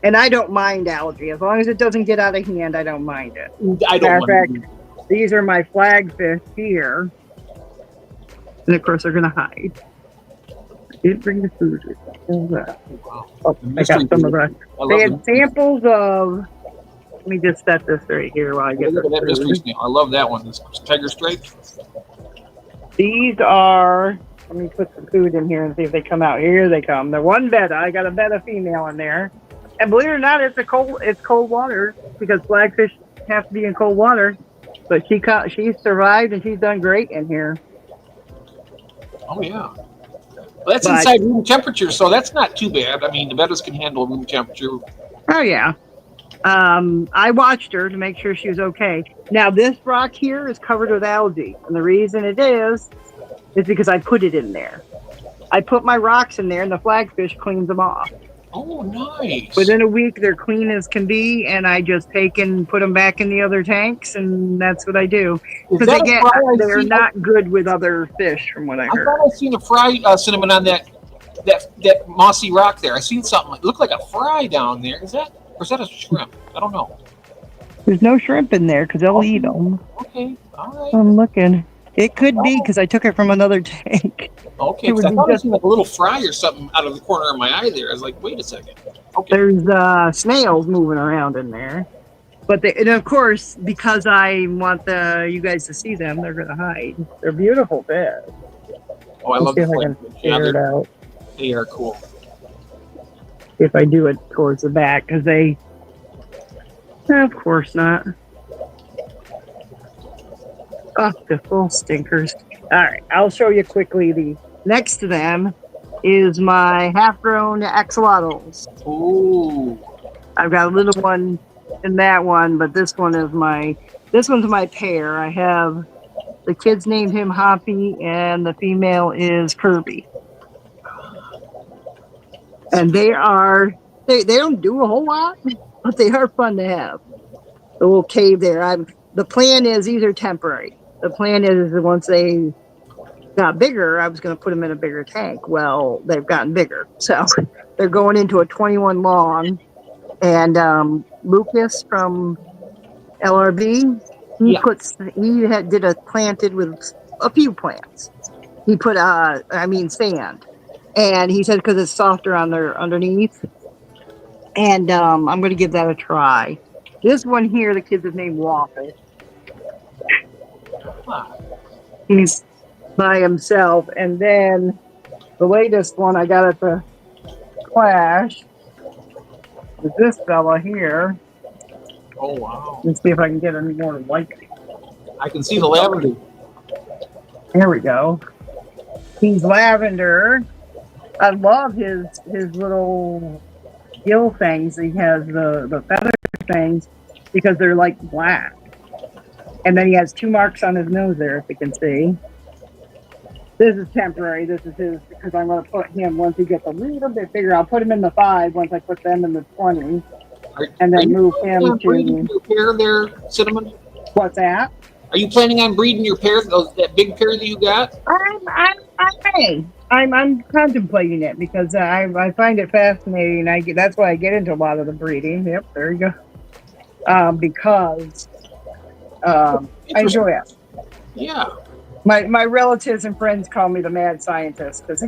And I don't mind algae. As long as it doesn't get out of hand, I don't mind it. I don't mind it. These are my flagfish here. And of course, they're going to hide. I didn't bring the food with me. Oh, I got some of that. They had samples of. Let me just set this right here while I get Look at that the mystery food. snail. I love that one. This tiger stripe. These are. Let me put some food in here and see if they come out. Here they come. They're one betta. I got a betta female in there. And believe it or not, it's cold water because flagfish have to be in cold water. But she survived and she's done great in here. Oh yeah. Well, that's inside room temperature, so that's not too bad. I mean, the bettas can handle room temperature. Oh yeah. I watched her to make sure she was okay. Now this rock here is covered with algae, and the reason it is because I put it in there. I put my rocks in there, and the flagfish cleans them off. Oh, nice. Within a week, they're clean as can be, and I just take and put them back in the other tanks, and that's what I do. Because they're not good with other fish, from what I heard. I thought I seen a fry cinnamon on that mossy rock there. I seen something. It looked like a fry down there. Or is that a shrimp? I don't know. There's no shrimp in there because they'll eat them. Okay, all right. I'm looking. It could be because I took it from another tank. Okay, because I thought I seen like a little fry or something out of the corner of my eye there. I was like, wait a second. Okay. There's snails moving around in there. But and of course, because I want you guys to see them, they're going to hide. They're beautiful fish. Oh, I love the flagfish. Figure it out. They are cool. If I do it towards the back, because of course not. Oh, the full stinkers. All right, I'll show you quickly. Next to them is my half-grown axolotls. Ooh. I've got a little one in that one, but this one's my pair. I have the kids named him Hoppy, and the female is Kirby. And they don't do a whole lot, but they are fun to have. The little cave there. The plan is these are temporary. The plan is that once they got bigger, I was going to put them in a bigger tank. Well, they've gotten bigger, so they're going into a 21 long. And Lucas from LRB, he planted with a few plants. He put sand, and he said because it's softer underneath. And I'm going to give that a try. This one here, the kids have named Waffle. He's by himself. And then the latest one I got at the Clash is this fella here. Oh, wow. Let's see if I can get any more light. I can see the lavender. There we go. He's lavender. I love his little gill things. He has the feather things because they're like black. And then he has 2 marks on his nose there, if you can see. This is temporary. This is his, because I'm going to put him, once he gets a little bit bigger, I'll put him in the 5 once I put them in the 20. And then move him to... your pair there, Cinnamon? What's that? Are you planning on breeding your pair, that big pair that you got? I'm contemplating it because I find it fascinating. That's why I get into a lot of the breeding. Yep, there you go. Because I enjoy it. Yeah. My relatives and friends call me the mad scientist because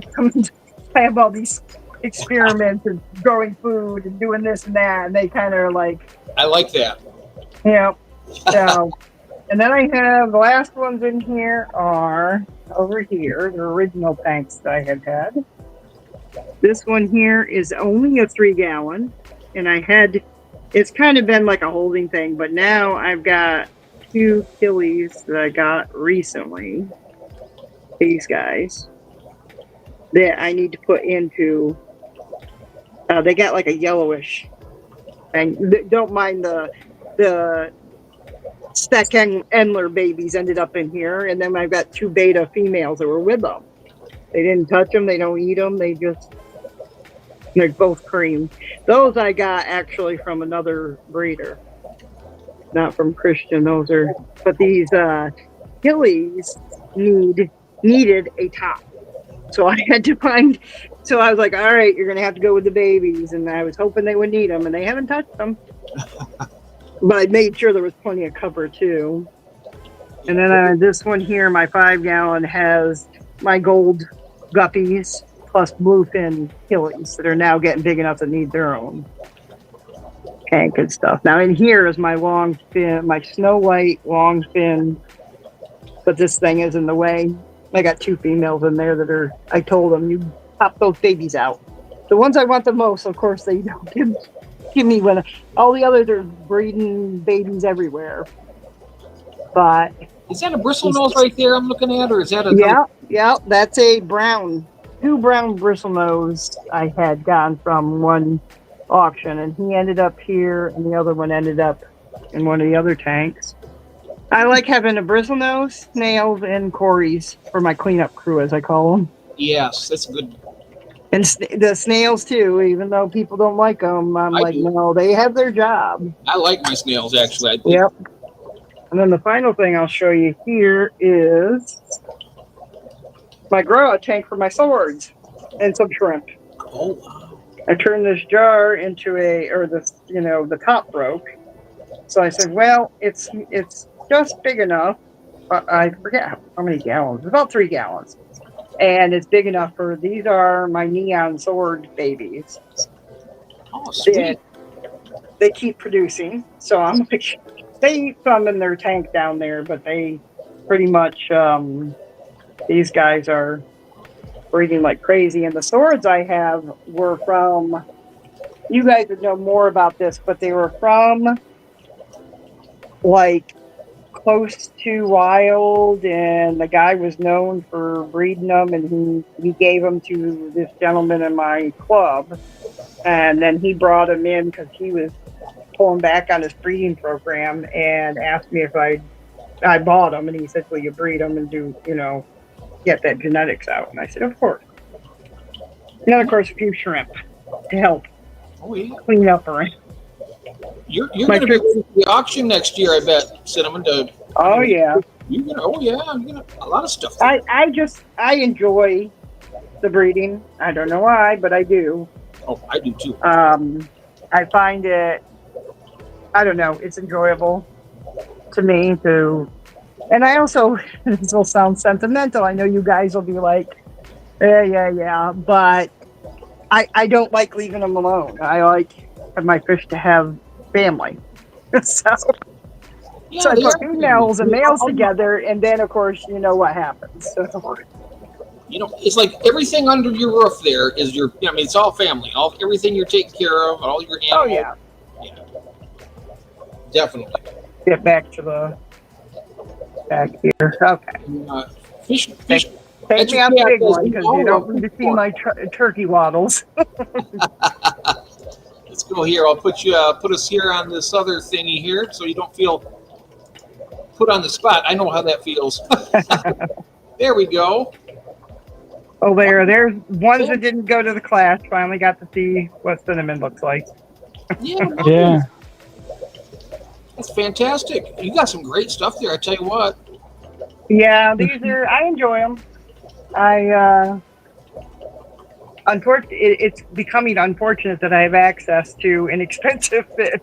I have all these experiments and growing food and doing this and that, and they kind of are like. I like that. Yeah. So, and then I have the last ones in here are over here, the original tanks that I have had. This one here is only a 3-gallon, and it's kind of been like a holding thing, but now I've got 2 killies that I got recently. These guys that I need to put into. They got like a yellowish thing. Don't mind the Speck Endler babies ended up in here, and then I've got 2 beta females that were with them. They didn't touch them. They don't eat them. They're both cream. Those I got actually from another breeder, not from Christian. But these killies needed a top. So I had to find, so I was like, all right, you're going to have to go with the babies. And I was hoping they would need them, and they haven't touched them. But I made sure there was plenty of cover too. And then this one here, my 5-gallon, has my gold guppies plus bluefin killies that are now getting big enough to need their own tank and stuff. Now in here is my long fin, my snow white long fin, but this thing is in the way. I got 2 females in there that are. I told them you pop those babies out. The ones I want the most, of course, they don't give me when all the others are breeding babies everywhere. But Is that a bristle nose right there I'm looking at, or is that a yeah, that's a brown, 2 brown bristle nose I had gone from one auction, and he ended up here, and the other one ended up in one of the other tanks. I like having a bristle nose, snails, and cories for my cleanup crew, as I call them. Yes, that's good. And the snails too, even though people don't like them, I'm like, do. no, they have their job. I like my snails actually. I think. Yep. And then the final thing I'll show you here is my grow out tank for my swords and some shrimp. Oh wow. I turned this jar into the top broke. So I said, well, it's just big enough. I forget how many gallons. About 3 gallons. And it's big enough for, these are my neon sword babies. Oh, sweet. They keep producing. So I'm like, they eat some in their tank down there, but they pretty much, these guys are breeding like crazy. And the swords I have were from, you guys would know more about this, but they were from like close to wild, and the guy was known for breeding them, and he gave them to this gentleman in my club, and then he brought them in because he was pulling back on his breeding program and asked me if I bought them, and he said, will you breed them and do, get that genetics out? And I said, of course. And then of course a few shrimp to help clean up around. You're going to be at the auction next year, I bet, Cinnamon. Oh yeah. You're gonna a lot of stuff. I enjoy the breeding. I don't know why, but I do. Oh, I do too. I find it, I don't know, it's enjoyable to me to, and I also, this will sound sentimental. I know you guys will be like, yeah, but I don't like leaving them alone. I like my fish to have family. So I put females and males together, and then of course you know what happens. So, it's like everything under your roof there is your. It's all family. Everything you're taking care of, all your animals. Oh yeah. Definitely. Get back here. Okay. Fish. Take me on the big one because you don't need to see my turkey waddles. Let's go here. I'll put us here on this other thingy here, so you don't feel put on the spot. I know how that feels. There we go. Oh, there's ones that didn't go to the class. Finally got to see what cinnamon looks like. Yeah. That's fantastic. You got some great stuff there. I tell you what. Yeah, these are. I enjoy them. Unfortunately, it's becoming unfortunate that I have access to inexpensive fish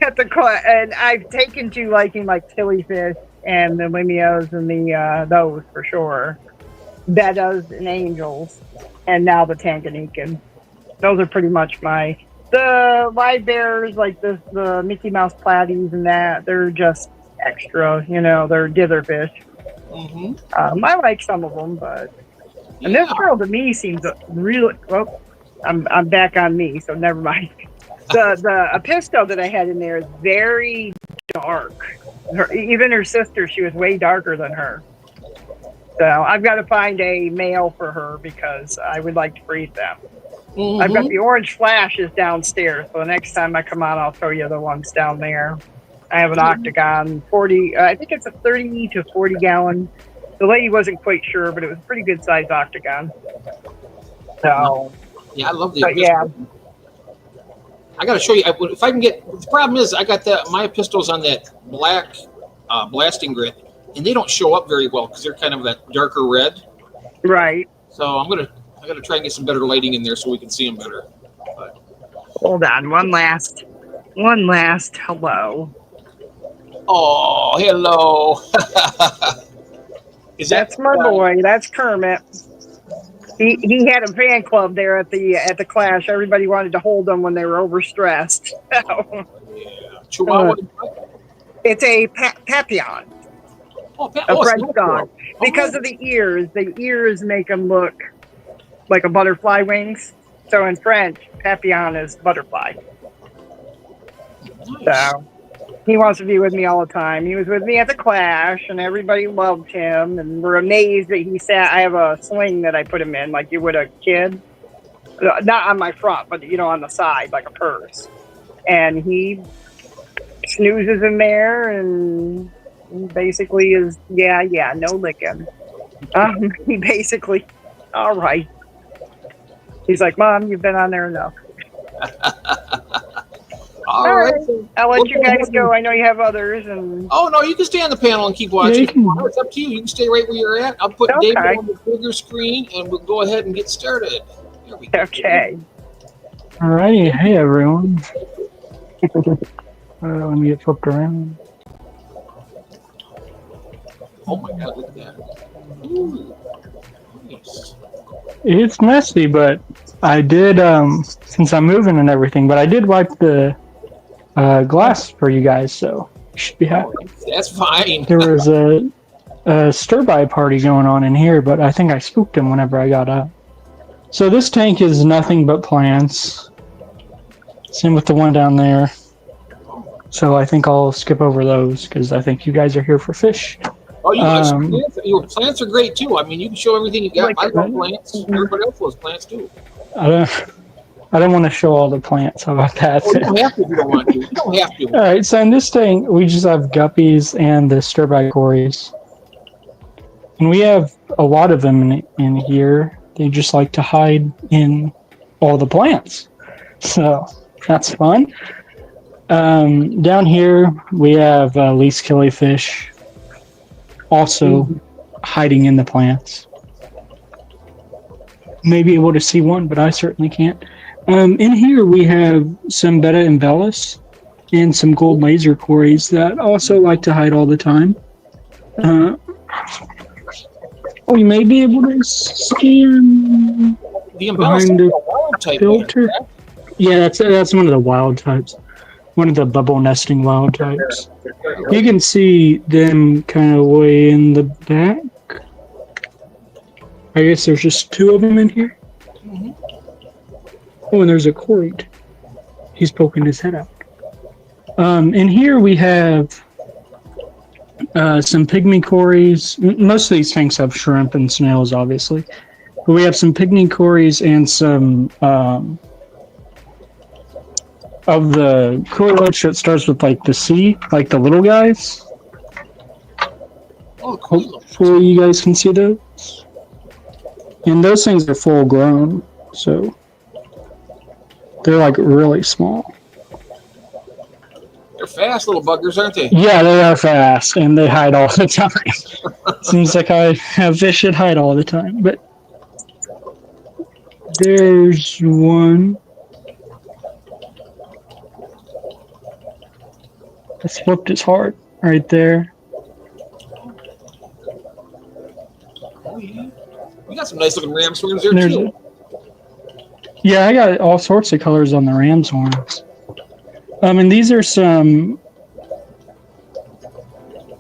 at the class, and I've taken to liking like killifish and the limios and the those for sure, bettas and angels, and now the Tanganyikan. Those are pretty much the live bears, like the Mickey Mouse platies and that. They're just extra, they're dither fish. Mm-hmm. I like some of them, but and this girl to me seems really well. I'm back on me, so never mind. The Episto that I had in there is very dark. Even her sister, she was way darker than her. So I've got to find a male for her because I would like to breed them. Mm-hmm. I've got the orange flashes downstairs, so the next time I come on, I'll show you the ones down there. I have an octagon, 40. I think it's a 30 to 40 gallon. The lady wasn't quite sure, but it was a pretty good sized octagon. So yeah, I love the. But yeah, I got to show you if I can get. The problem is I got my pistols on that black blasting grit, and they don't show up very well because they're kind of that darker red. Right. So I got to try and get some better lighting in there so we can see them better. But. Hold on, one last hello. Oh, hello. Is that That's my boy. That's Kermit. He had a fan club there at the Clash. Everybody wanted to hold him when they were overstressed. Yeah. Chihuahua. It's a Papillon, Oh, a French it's dog. Because of the ears make him look like a butterfly wings. So in French, Papillon is butterfly. Nice. So he wants to be with me all the time. He was with me at the Clash, and everybody loved him, and we're amazed that he sat. I have a sling that I put him in, like you would a kid, not on my front, but on the side, like a purse. And he snoozes in there, and he basically is, no licking. He basically, all right. He's like, Mom, you've been on there enough. All right. I'll let you guys go. I know you have others. And Oh, no, you can stay on the panel and keep watching. It's up to you. You can stay right where you're at. I'll put David on the bigger screen, and we'll go ahead and get started. There we go. Okay. Alrighty, hey everyone. Let me get flipped around. Oh my God, look at that. Ooh. Nice. It's messy, but I did, since I'm moving and everything, but I did wipe the glass for you guys, so you should be happy. That's fine. There was a stir-by party going on in here, but I think I spooked him whenever I got up. So this tank is nothing but plants. Same with the one down there. So I think I'll skip over those because I think you guys are here for fish. Oh, your plants are great too. I mean, you can show everything you got. I love plants. Everybody else loves plants too. I don't want to show all the plants. How about that? Oh, you don't have to if you don't want to. You don't have to. All right, so in this tank, we just have guppies and the stir-by cories. And we have a lot of them in here. They just like to hide in all the plants. So that's fun. Down here, we have least killifish also hiding in the plants. May be able to see one, but I certainly can't. In here, we have some Betta embellus and some gold laser cories that also like to hide all the time. We may be able to scan The behind the wild type filter. Yeah, that's one of the wild types. One of the bubble nesting wild types. You can see them kind of way in the back. I guess there's just two of them in here. Oh, and there's a cory. He's poking his head out. In here we have some pygmy cories. Most of these tanks have shrimp and snails, obviously. But we have some pygmy cories and some of the coryoloch that starts with like the C, like the little guys. Oh, cool. Hopefully you guys can see those. And those things are full grown, so they're like really small. They're fast little buggers, aren't they? Yeah, they are fast, and they hide all the time. Seems like I have fish that hide all the time, but there's one. I flipped his heart right there. Oh, yeah. We got some nice looking ram's horns there, There's too. Yeah, I got all sorts of colors on the ram's horns. And these are some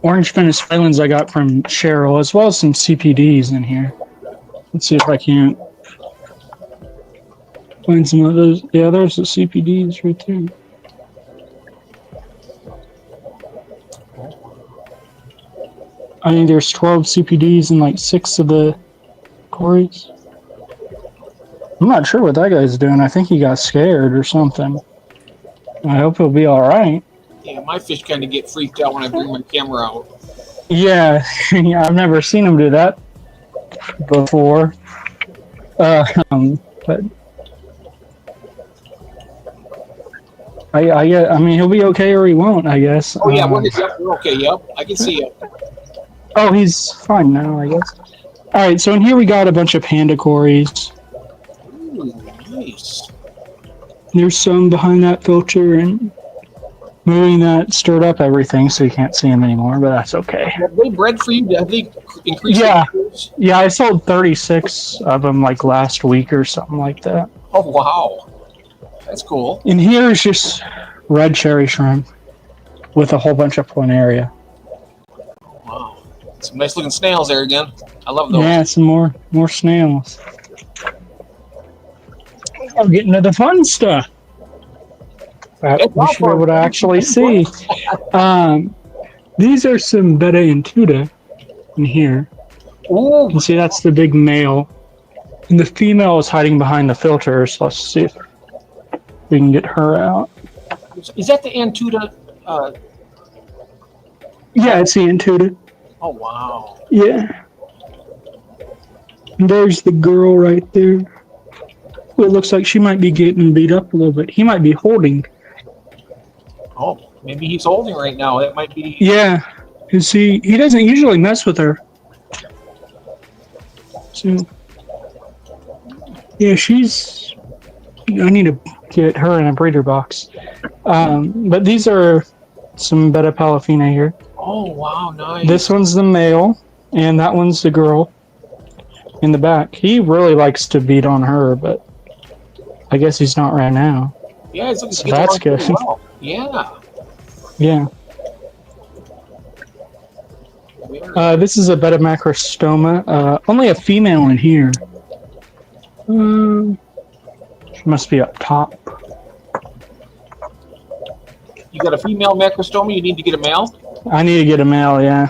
orange Venezuelans I got from Cheryl, as well as some CPDs in here. Let's see if I can't find some of those. Yeah, there's the CPDs right there. I think there's 12 CPDs and like 6 of the cories. I'm not sure what that guy's doing. I think he got scared or something. I hope he'll be all right. Yeah, my fish kind of get freaked out when I bring my camera out. Yeah, I've never seen him do that before. But I mean, he'll be okay or he won't, I guess. Oh, yeah, we're okay, yep. I can see it. Oh, he's fine now, I guess. All right, so in here we got a bunch of panda cories. Ooh, nice. There's some behind that filter, and moving that stirred up everything so you can't see them anymore, but that's okay. Have they bred for you? Have they increased? Yeah. their numbers? Yeah, I sold 36 of them like last week or something like that. Oh wow, that's cool. And here is just red cherry shrimp with a whole bunch of planaria. Wow, some nice looking snails there again. I love those. Yeah, some more snails. I'll get into the fun stuff. You should be able to actually see. These are some betta intuta in here. Ooh, You see, that's the big male. And the female is hiding behind the filter, so let's see if we can get her out. is that the Antuta? Yeah, it's the intuta. Oh wow. Yeah. And there's the girl right there. Well, it looks like she might be getting beat up a little bit. He might be holding. Oh, maybe he's holding right now. That might be. Yeah. You see, he doesn't usually mess with her. So, yeah, she's. I need to get her in a breeder box. But these are some Betta Palafina here. Oh wow, nice. This one's the male, and that one's the girl in the back. He really likes to beat on her, but I guess he's not right now. Yeah, it's So that's good. Well. Yeah. Yeah. This is a Betta macrostoma. Only a female in here. She must be up top. You got a female macrostoma. You need to get a male. I need to get a male, yeah.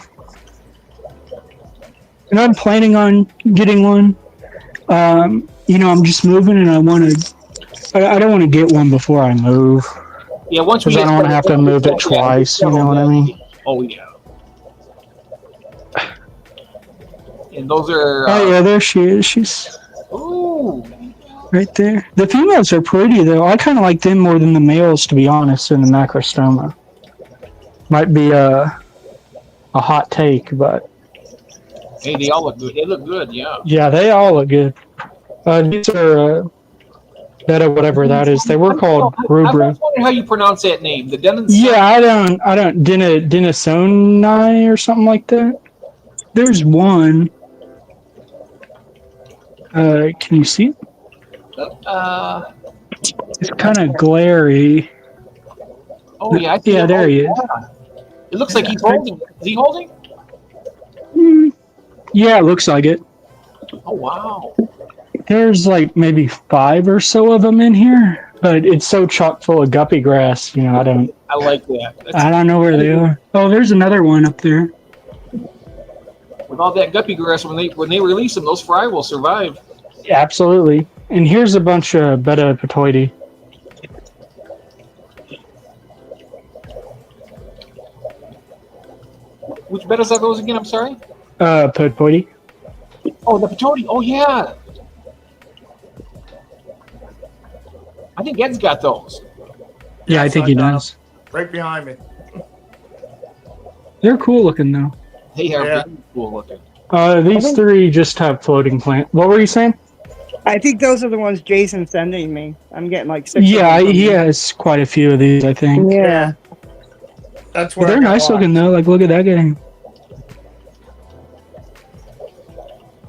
And I'm planning on getting one. I'm just moving, and I don't want to get one before I move. Yeah, once we. Because I don't want to have to move it twice. You know what I mean? Oh yeah. And those are. Oh yeah, there she is. She's Ooh. right there. The females are pretty though. I kind of like them more than the males, to be honest. In the macrostoma, might be a hot take, but Hey, they all look good. They look good. Yeah. yeah, they all look good. These are Betta, whatever that is. They were called I rubra. was wondering how you pronounce that name. The Denon. Yeah, I don't. Denisoni or something like that. There's one. Can you see it? It's kind of glary. Oh yeah. I see Yeah, it. there Oh, he is. yeah. It looks like he's holding. Is he holding? Yeah, it looks like it. Oh wow. There's like maybe 5 or so of them in here, but it's so chock full of guppy grass. I don't like that. That's, know where they are. Oh, there's another one up there. with all that guppy grass, when they release them, those fry will survive. Yeah, absolutely. And here's a bunch of Betta patoidi. Which bettas are those again? I'm sorry. Patoidi. Oh, the Patoti. Oh yeah. I think Ed's got those. Yeah, I think he does. Right behind me. They're cool looking though. They are Yeah. very cool looking. These 3 just have floating plant. What were you saying? I think those are the ones Jason's sending me. I'm getting like 6. Yeah, of them. he has quite a few of these, I think. Yeah. That's But where they're I got nice lost. looking though. Like, look at that guy.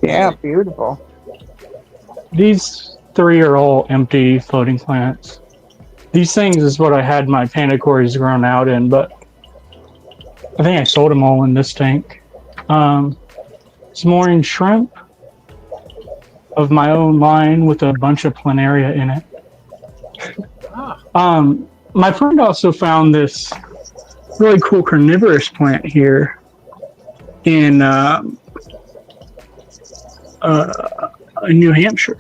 Yeah, beautiful. These 3 are all empty floating plants. These things is what I had my panacories grown out in, but I think I sold them all in this tank. Some orange shrimp of my own line with a bunch of planaria in it. Ah, My friend also found this really cool carnivorous plant here in New Hampshire.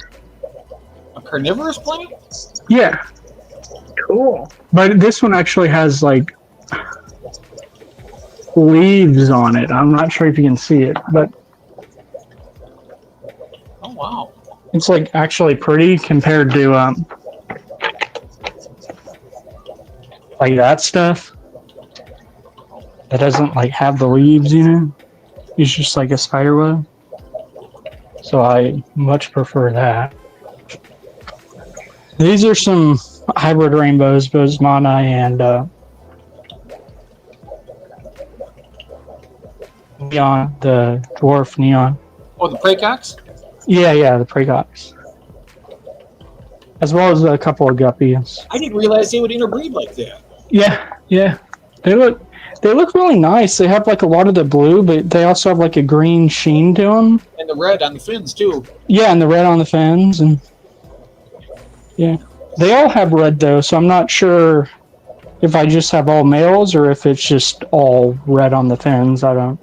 a carnivorous plant? Yeah, Cool. but this one actually has like leaves on it. I'm not sure if you can see it, but Oh wow. it's like actually pretty compared to like that stuff that doesn't like have the leaves, It's just like a spider web. So I much prefer that. These are some hybrid rainbows, Bosemana and neon, the dwarf neon. Oh, the Praecox? Yeah, the precox. As well as a couple of guppies. I didn't realize they would interbreed like that. Yeah. They look really nice. They have like a lot of the blue, but they also have like a green sheen to them. And the red on the fins, too. Yeah, and the red on the fins, and yeah, they all have red though. So I'm not sure if I just have all males or if it's just all red on the fins. I don't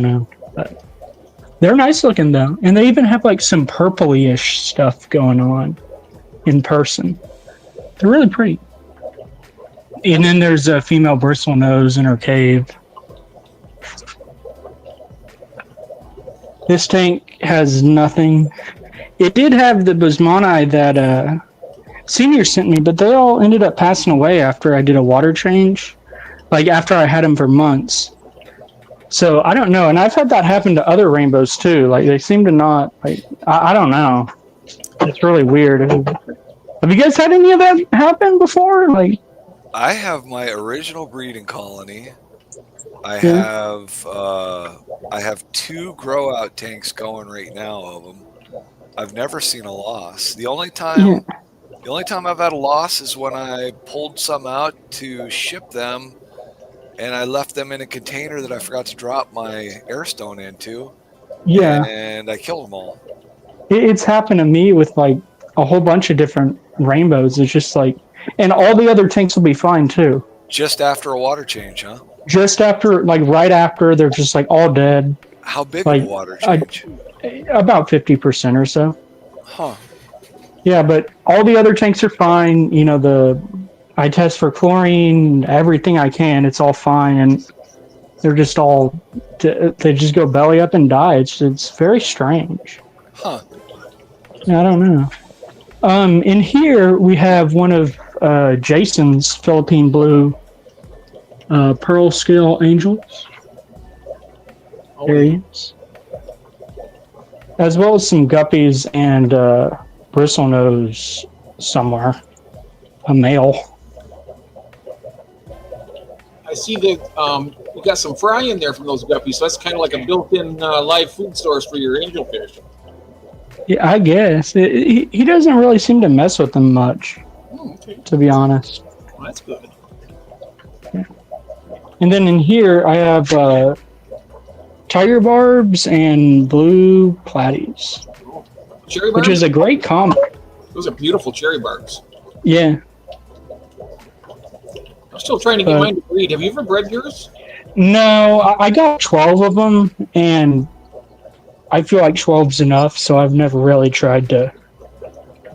know. But they're nice looking though, and they even have like some purpley-ish stuff going on in person. They're really pretty. And then there's a female bristlenose in her cave. This tank has nothing. It did have the Bosmani that Senior sent me, but they all ended up passing away after I did a water change. Like after I had them for months. So I don't know, and I've had that happen to other rainbows too. Like they seem to not like I don't know. It's really weird. Have you guys had any of that happen before? Like I have my original breeding colony. I have 2 grow out tanks going right now of them. I've never seen a loss. The only time I've had a loss is when I pulled some out to ship them, and I left them in a container that I forgot to drop my airstone into. yeah. And I killed them all. It's happened to me with like a whole bunch of different rainbows. It's just like, and all the other tanks will be fine too. Just after a water change, huh? Just after, like right after, they're just like all dead. How big Like, of a water change? About 50% or so. Huh. Yeah, but all the other tanks are fine. You know, I test for chlorine, everything I can. It's all fine, and they're just all they just go belly up and die. It's very strange. Huh. I don't know. In here we have one of Jason's Philippine blue pearl scale angels. There he is. As well as some guppies and bristlenose somewhere. A male. I see that you got some fry in there from those guppies, so that's kind of like a built-in live food source for your angelfish. Yeah, I guess. He doesn't really seem to mess with them much, Okay. to be honest. Well, that's good. And then in here, I have tiger barbs and blue platies, Cherry which barbs? is a great combo. Those are beautiful cherry barbs. Yeah. I'm still trying to get mine to breed. Have you ever bred yours? No, I got 12 of them, and I feel like 12's enough, so I've never really tried to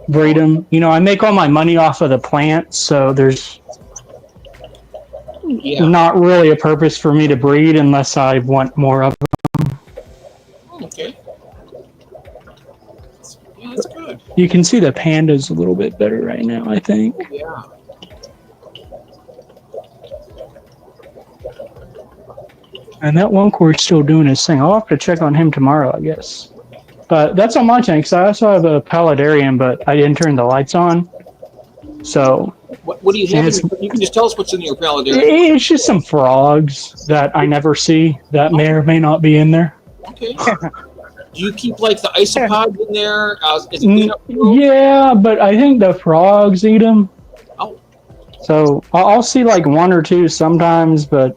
breed them. You know, I make all my money off of the plants, so there's not really a purpose for me to breed unless I want more of them. Okay. Yeah, that's good. You can see the panda's a little bit better right now, I think. Yeah. And that one core's still doing his thing. I'll have to check on him tomorrow, I guess. But that's on my tanks. I also have a paludarium, but I didn't turn the lights on. So What do you have? You can just tell us what's in your paludarium. it's just some frogs that I never see that may or may not be in there. Okay. Do you keep like the isopods in there? Is it clean up? Yeah, but I think the frogs eat them. Oh. So I'll see like one or two sometimes, but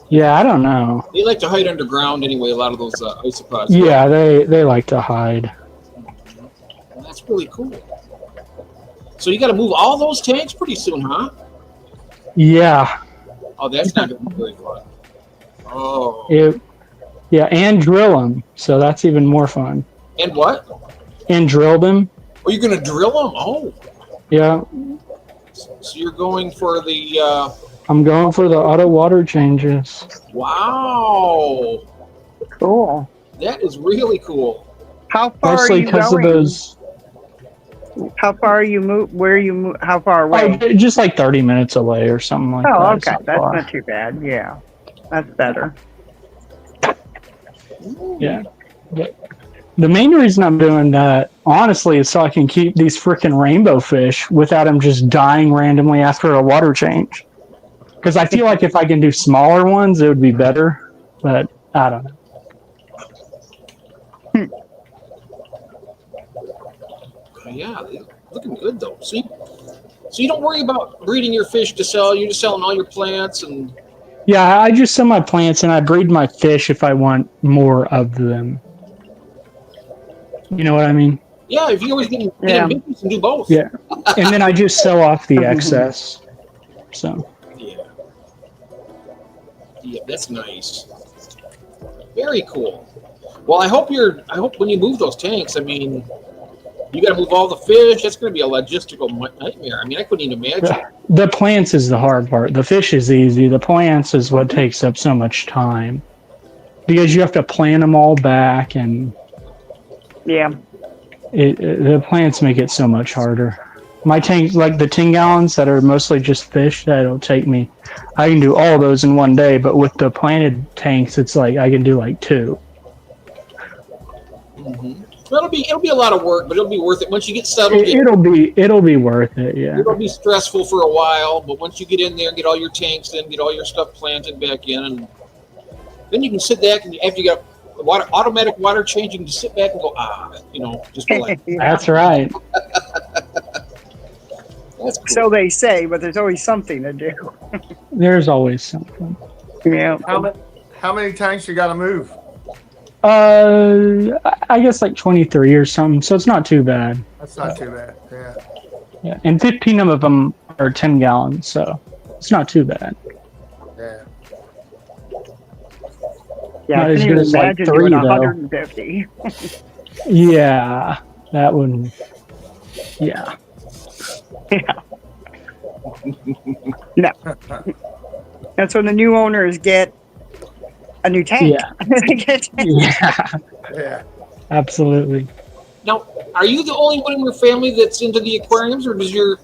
yeah, I don't know. They like to hide underground anyway, a lot of those isopods. Yeah, they like to hide. Well, that's really cool. So you got to move all those tanks pretty soon, huh? Yeah. Oh, that's not going to be very fun. Oh. Yeah, and drill them. So that's even more fun. And what? And drill them. Oh, you're going to drill them? Oh. Yeah. So you're going for the... I'm going for the auto water changes. Wow. Cool. That is really cool. How far Mostly are you because of going? those. How far are you move? Where you move? How far away? Oh, just like 30 minutes away or something like that. Oh, It's okay. not That's far. not too bad. Yeah, that's better. Yeah. But the main reason I'm doing that, honestly, is so I can keep these freaking rainbow fish without them just dying randomly after a water change. Because I feel like if I can do smaller ones, it would be better. But I don't know. Yeah, they're looking good though. See, so you don't worry about breeding your fish to sell. You're just selling all your plants and. Yeah, I just sell my plants and I breed my fish if I want more of them. You know what I mean? Yeah, if you always get in business and do both. Yeah. And then I just sell off the excess. So. Yeah. Yeah, that's nice. Very cool. Well, I hope when you move those tanks, I mean, you got to move all the fish. That's going to be a logistical nightmare. I mean, I couldn't even imagine. The plants is the hard part. The fish is easy. The plants is what takes up so much time. Because you have to plant them all back, and Yeah. the plants make it so much harder. My tanks, like the 10 gallons that are mostly just fish, that'll take me. I can do all those in one day, but with the planted tanks, it's like I can do like 2. Mm-hmm. Well, it'll be a lot of work, but it'll be worth it once you get settled. It'll be worth it. Yeah. It'll be stressful for a while, but once you get in there and get all your tanks in, get all your stuff planted back in, and then you can sit back and after you got automatic water change, you can just sit back and go, just relax. That's right. That's cool. So they say, but there's always something to do. There's always something. Yeah. How many tanks you got to move? I guess like 23 or something, so it's not too bad. That's not too bad. Yeah. Yeah, and 15 of them are 10 gallons, so it's not too bad. Yeah. Yeah, Not I as can good even as, like, imagine 3, doing though. 150. Yeah, that would. Yeah. No. That's when the new owners get a new tank. Yeah. Yeah, Yeah. absolutely. Now, are you the only one in your family that's into the aquariums, or does your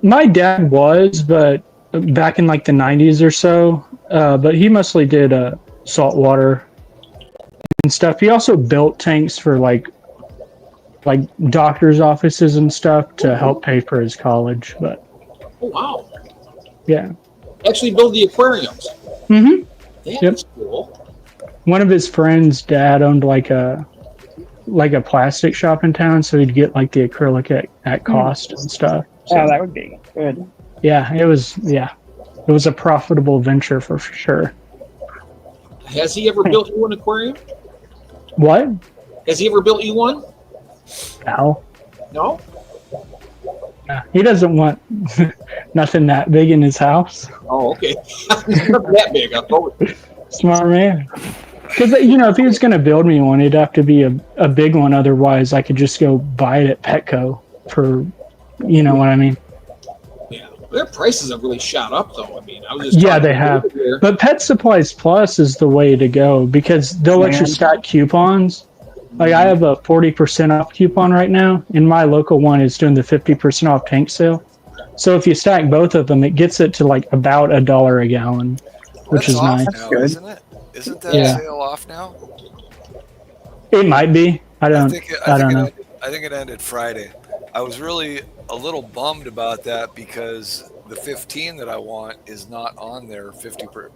My dad was, but back in like the 90s or so. But he mostly did saltwater and stuff. He also built tanks for like doctors' offices and stuff to help pay for his college. But oh wow, yeah. actually build the aquariums? Mm-hmm. That's cool. One of his friends' dad owned like a plastic shop in town, so he'd get like the acrylic at cost and stuff. So, Oh, that would be good. yeah, it was a profitable venture for sure. Has he ever built you an aquarium? What? Has he ever built you one? No. No. He doesn't want nothing that big in his house. Oh, okay. Not that big. I thought. Smart man. Because, if he was going to build me one, it'd have to be a big one. Otherwise, I could just go buy it at Petco for, what I mean? Yeah. Their prices have really shot up, though. I mean, I was just Yeah, they have. But Pet Supplies Plus is the way to go because they'll let you stack coupons. Like, I have a 40% off coupon right now, and my local one is doing the 50% off tank sale. So if you stack both of them, it gets it to like about $1 a gallon, which That's is off nice. now, Good. isn't it? Isn't that Yeah. sale off now? It might be. I don't know. I think it ended Friday. I was really a little bummed about that because the 15 that I want is not on there 50%.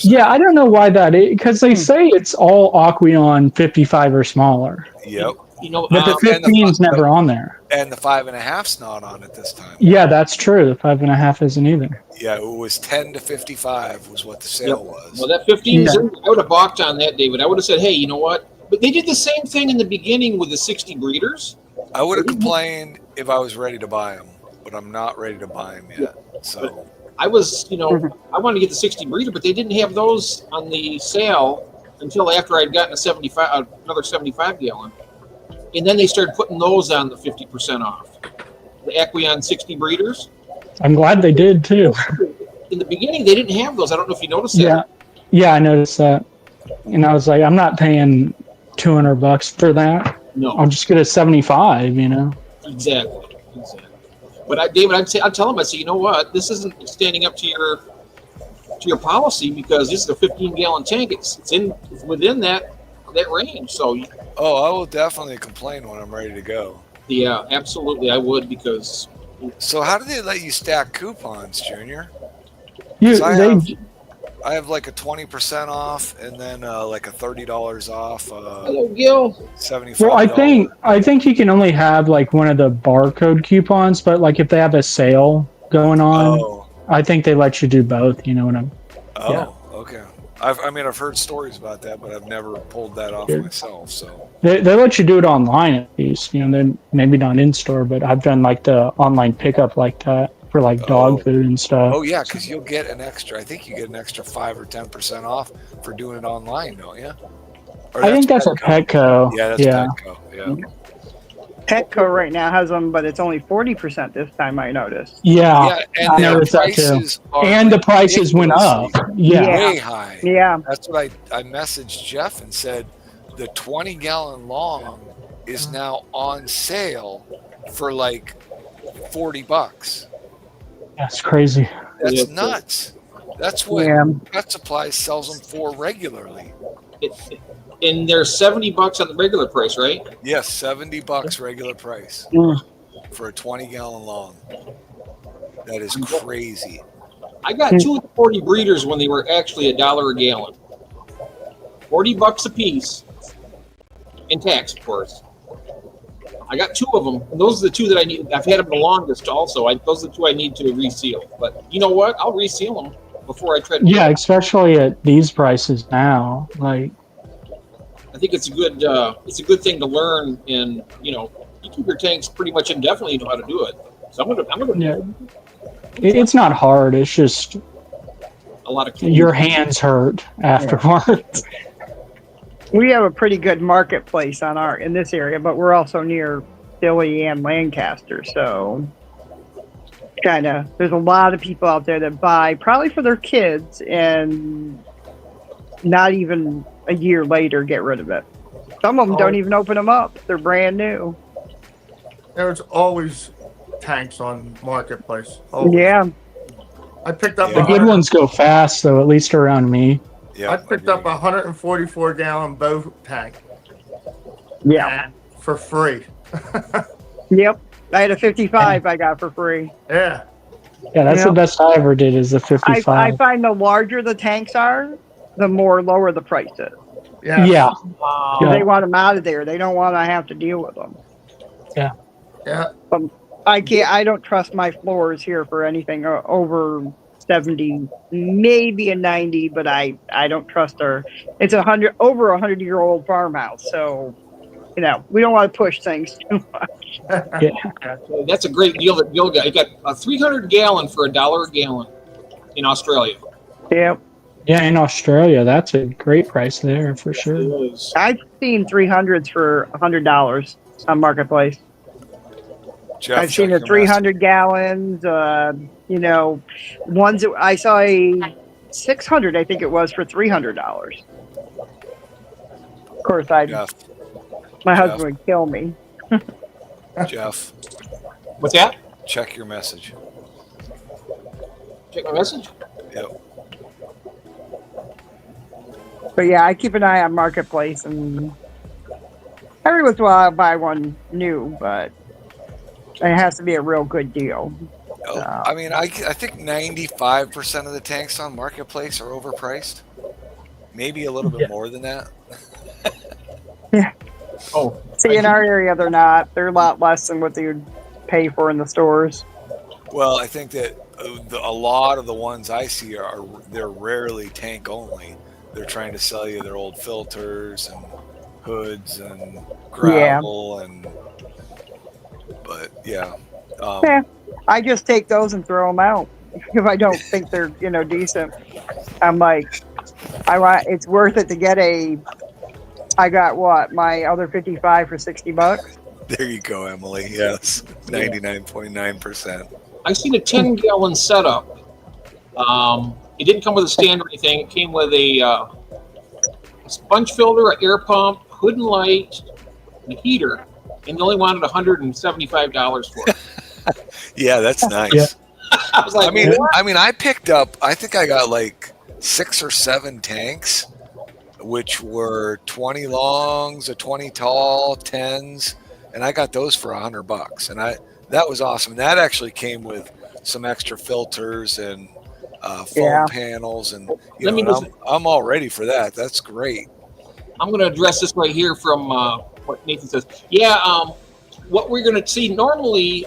Yeah, I don't know why that is, because they say it's all Aqueon 55 or smaller, Yep. but the 15 is never on there. And the 5.5's not on it this time. Yeah, that's true. The 5.5 isn't either. Yeah, it was 10 to 55 was what the sale was. Well, that 15 is in. I would have balked on that, David. I would have said, hey, you know what? But they did the same thing in the beginning with the 60 breeders. I would have complained if I was ready to buy them, but I'm not ready to buy them yet. So I was, I wanted to get the 60 breeder, but they didn't have those on the sale until after I'd gotten another 75 gallon. And then they started putting those on the 50% off. The Aqueon 60 breeders. I'm glad they did too. In the beginning, they didn't have those. I don't know if you noticed that. Yeah, yeah, I noticed that, and I was like, I'm not paying $200 for that. No. I'll just get a 75. Exactly. But David, I'd tell him, I'd say, you know what? This isn't standing up to your policy because this is a 15-gallon tank. It's within that range. So. Oh, I will definitely complain when I'm ready to go. Yeah, absolutely, I would because. So how do they let you stack coupons, Junior? You, 'Cause I they, have- I have like a 20% off, and then like a $30 off, Hello, Gil. $75. well, I think you can only have like one of the barcode coupons, but like if they have a sale going on, Oh, I think they let you do both. You know what I'm? oh, Yeah. okay. I've heard stories about that, but I've never pulled that off Yeah. myself. So They let you do it online at least. You know, then maybe not in store, but I've done like the online pickup like that for like dog Oh. food and stuff. oh yeah, because you'll get an extra. I think you get an extra 5 or 10% off for doing it online, don't you? Or I think that's a Petco. Yeah, that's Yeah. Petco. Yeah. Petco right now has them, but it's only 40% this time. I noticed. Yeah. Yeah, I and their noticed that too. prices are And the prices went up. ridiculously Yeah. way high. Yeah, That's what I messaged Jeff and said the 20-gallon long is now on sale for like $40. That's crazy. That's Yeah. nuts. That's what yeah. Pet Supplies sells them for regularly. And they're $70 on the regular price, right? Yes, $70 regular price Mm. for a 20-gallon long. That is crazy. I got 2 of the 40 breeders when they were actually $1 a gallon. $40 a piece, in tax, of course. I got 2 of them, and those are the 2 that I need. I've had them the longest, also. Those are the 2 I need to reseal. But you know what? I'll reseal them before I try to. Yeah, especially at these prices now. Like, I think it's a good thing to learn, and you keep your tanks pretty much indefinitely. You know how to do it. So I'm gonna yeah, it's not hard. It's just a lot of cleaning. your hands hurt afterwards. We have a pretty good marketplace in this area, but we're also near Philly and Lancaster, so there's a lot of people out there that buy probably for their kids and not even a year later get rid of it. Some of them don't even open them up. They're brand new. There's always tanks on Marketplace. Always. Yeah. I picked up Yeah. The good ones go fast, though, at least around me. Yeah, I picked up a 144-gallon boat tank Yeah. for free. Yep. I had a 55 I got for free. Yeah. Yeah, that's Yeah. the best I ever did is the I 55. find the larger the tanks are, the more lower the price is. Yeah. Yeah. Yeah. They want them out of there. They don't want to have to deal with them. Yeah. I don't trust my floors here for anything over 70, maybe a 90, but I don't trust her. It's over 100-year-old farmhouse, so we don't want to push things too much. That's a great deal that Gil got. He got a 300-gallon for $1 a gallon in Australia. Yep. Yeah, in Australia, that's a great price there for sure. I've seen 300s for $100 on Marketplace. Jeff, I've seen check the your message. 300 gallons, ones that I saw a 600, I think it was, for $300. Of course, Jeff, my husband would kill me. Jeff, What's that? check your message. Check my message. Yep. But yeah, I keep an eye on Marketplace, and every once in a while I'll buy one new, but it has to be a real good deal. Oh, I mean, I think 95% of the tanks on Marketplace are overpriced. Maybe a little bit more than that. Oh, See, in our area, they're not. They're a lot less than what they would pay for in the stores. Well, I think that a lot of the ones I see they're rarely tank only. They're trying to sell you their old filters and hoods and gravel but yeah. Yeah. I just take those and throw them out if I don't think they're decent. I'm like, it's worth it to get I got my other 55 for $60. There you go, Emily. Yes, 99.9%. I seen a 10-gallon setup. It didn't come with a stand or anything. It came with a sponge filter, an air pump, hood and light, and a heater, and they only wanted $175 for it. Yeah, that's nice. Yeah. I was like, I mean, I picked up. I think I got like 6 or 7 tanks, which were 20 longs, a 20 tall, 10s, and I got those for $100, and that was awesome. And that actually came with some extra filters and foam Yeah. panels, and Let me and I'm all ready for that. That's great. I'm going to address this right here from what Nathan says. Yeah, what we're going to see normally,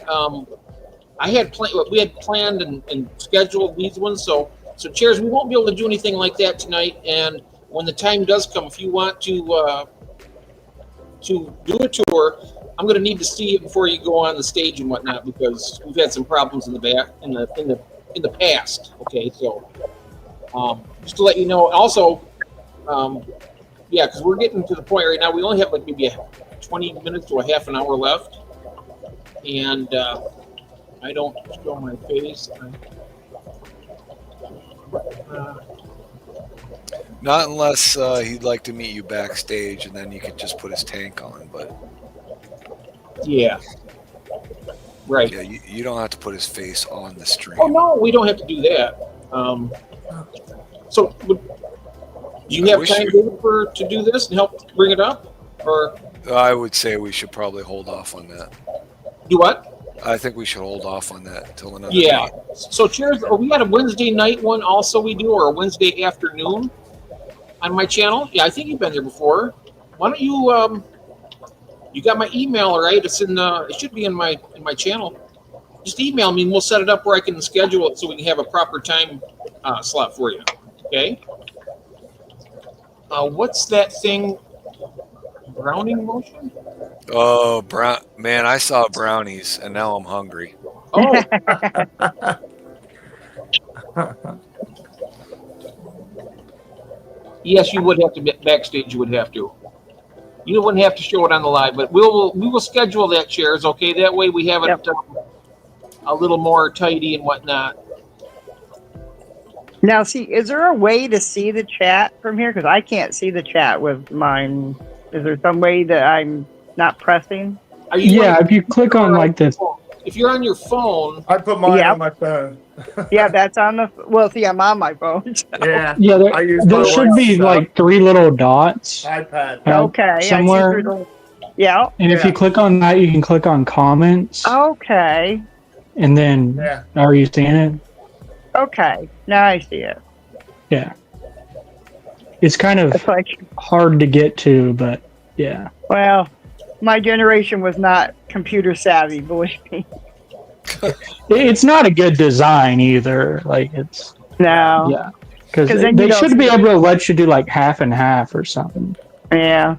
we had planned and scheduled these ones. So chairs, we won't be able to do anything like that tonight. And when the time does come, if you want to do a tour, I'm going to need to see it before you go on the stage and whatnot, because we've had some problems in the back in the past. Okay, so just to let you know. Also, yeah, because we're getting to the point right now. We only have like maybe 20 minutes to a half an hour left, and I don't show my face. Not unless he'd like to meet you backstage, and then you could just put his tank on. But Yeah. Right. yeah, you don't have to put his face on the stream. Oh no, we don't have to do that. So, do you have wish time, David, to do this and help bring it up, or I would say we should probably hold off on that. do what? I think we should hold off on that until another Yeah. day. So, cheers. We had a Wednesday night one also. We do, or a Wednesday afternoon on my channel. Yeah, I think you've been there before. Why don't you? You got my email, right? It's in. It should be in my channel. Just email me and we'll set it up where I can schedule it so we can have a proper time slot for you. Okay. What's that thing? Browning motion? Oh, man, I saw brownies, and now I'm hungry. Oh. Yes, you would have to be backstage. You would have to. You wouldn't have to show it on the live, but we will schedule that, chairs. Okay, that way we have it Yep. a little more tidy and whatnot. Now, see, is there a way to see the chat from here? Because I can't see the chat with mine. Is there some way that I'm not pressing? Are you Yeah, if you click on like this, If you're on your phone, I put mine Yep. on my phone. Yeah, that's on the. Well, see, I'm on my phone. Yeah. yeah, I use there my should be work, like 3 little dots. iPad. Okay. I see somewhere. through the- Yeah. And if Yeah. you click on that, you can click on comments, Okay. and then Yeah. are you seeing it? Okay. Now I see it. Yeah. It's kind of It's like, hard to get to, but yeah. well, my generation was not computer savvy, believe me. It's not a good design either. Like it's No. yeah, because 'Cause then you they don't should be see- able to let you do like half and half or something. Yeah.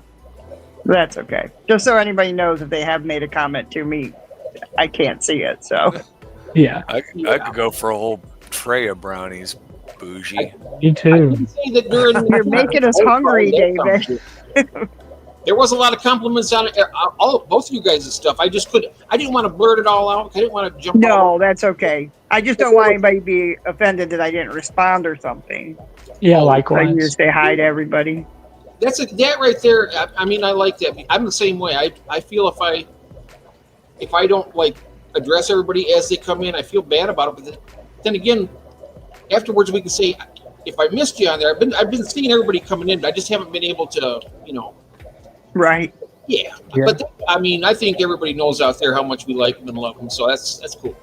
That's okay. Just so anybody knows, if they have made a comment to me, I can't see it. So Yeah, I could go for a whole tray of brownies, bougie. me I too. didn't say that during. You're making us hungry, David. There was a lot of compliments on it. Both of you guys' stuff. I didn't want to blurt it all out. I didn't want to jump. all no, that's okay. I just don't want anybody to be offended that I didn't respond or something. Yeah, So you likewise. just say hi to everybody. That right there. I mean, I like that. I'm the same way. I feel if I don't like address everybody as they come in, I feel bad about it. But then again, afterwards we can say, if I missed you on there, I've been seeing everybody coming in. I just haven't been able to, Right. Yeah. Yeah. But I mean, I think everybody knows out there how much we like them and love them. So that's cool.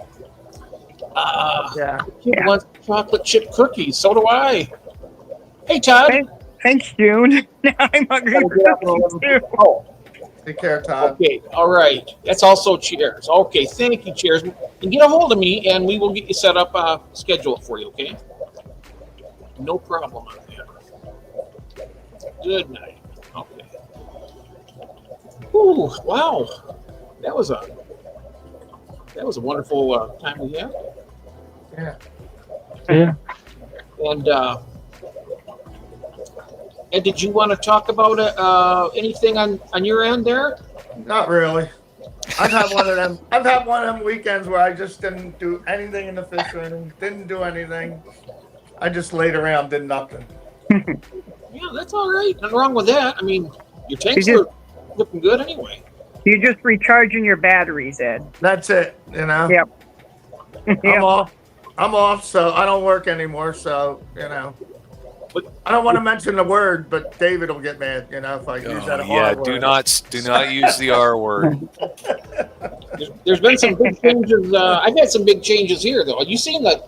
Yeah. Kid Yeah. wants chocolate chip cookies. So do I. Hey, Todd. Hey. Thanks, June. Now I'm hungry for cookies too. Oh, Take care, Todd. okay. All right. That's also Cheers. Okay. Thank you, Cheers. And get a hold of me, and we will get you set up, schedule it for you. Okay. No problem on that. Good night. Okay. Ooh, wow. That was a wonderful time we had. Yeah. Yeah. And did you want to talk about anything on your end there? Not really. I've had one of them. I've had one of them weekends where I just didn't do anything in the fishing. Didn't do anything. I just laid around, did nothing. Yeah, that's all right. Nothing wrong with that. I mean, your tanks You are looking good anyway. You're just recharging your batteries, Ed. That's it. Yep. I'm Yep. off. I'm off, so I don't work anymore. So I don't want to mention the word, but David will get mad. If I use that Oh, yeah, R do word. not use the R word. There's been some big changes. I've had some big changes here, though. You seen the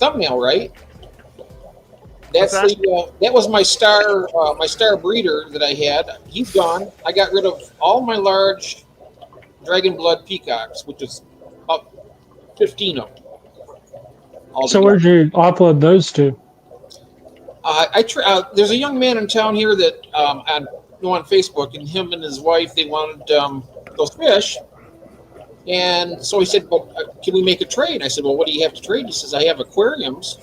thumbnail right. What's That's that was my star breeder that I had. He's gone. I got rid of all my large dragon blood peacocks, which is up 15 of them. So where'd you upload those to? There's a young man in town here that on Facebook, and him and his wife, they wanted those fish. And so he said, well, can we make a trade? I said, well, what do you have to trade? He says, I have aquariums.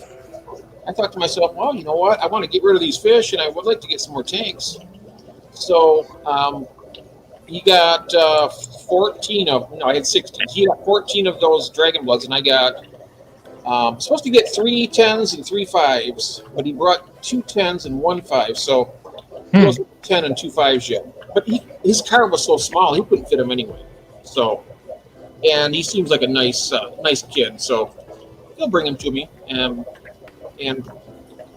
I thought to myself, well, you know what? I want to get rid of these fish, and I would like to get some more tanks. So he got 14 of, no, I had 16. He got 14 of those Dragon Bloods, and I got, supposed to get 3 10s and 3 5s, but he brought 2 10s and 1 5. So he was 10 and 2 5s yet. But his car was so small, he couldn't fit him anyway. So, and he seems like a nice kid. So he'll bring him to me. And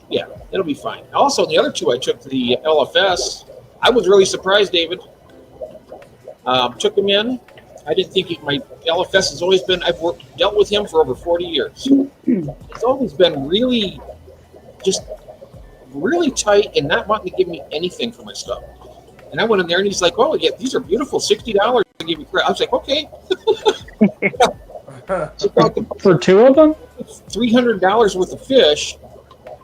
yeah, it'll be fine. Also, the other 2 I took to the LFS. I was really surprised, David. Took him in. I didn't think my LFS has always been, dealt with him for over 40 years. It's always been really tight and not wanting to give me anything for my stuff. And I went in there and he's like, oh, yeah, these are beautiful, $60 to give you credit. I was like, okay. For 2 of them? $300 worth of fish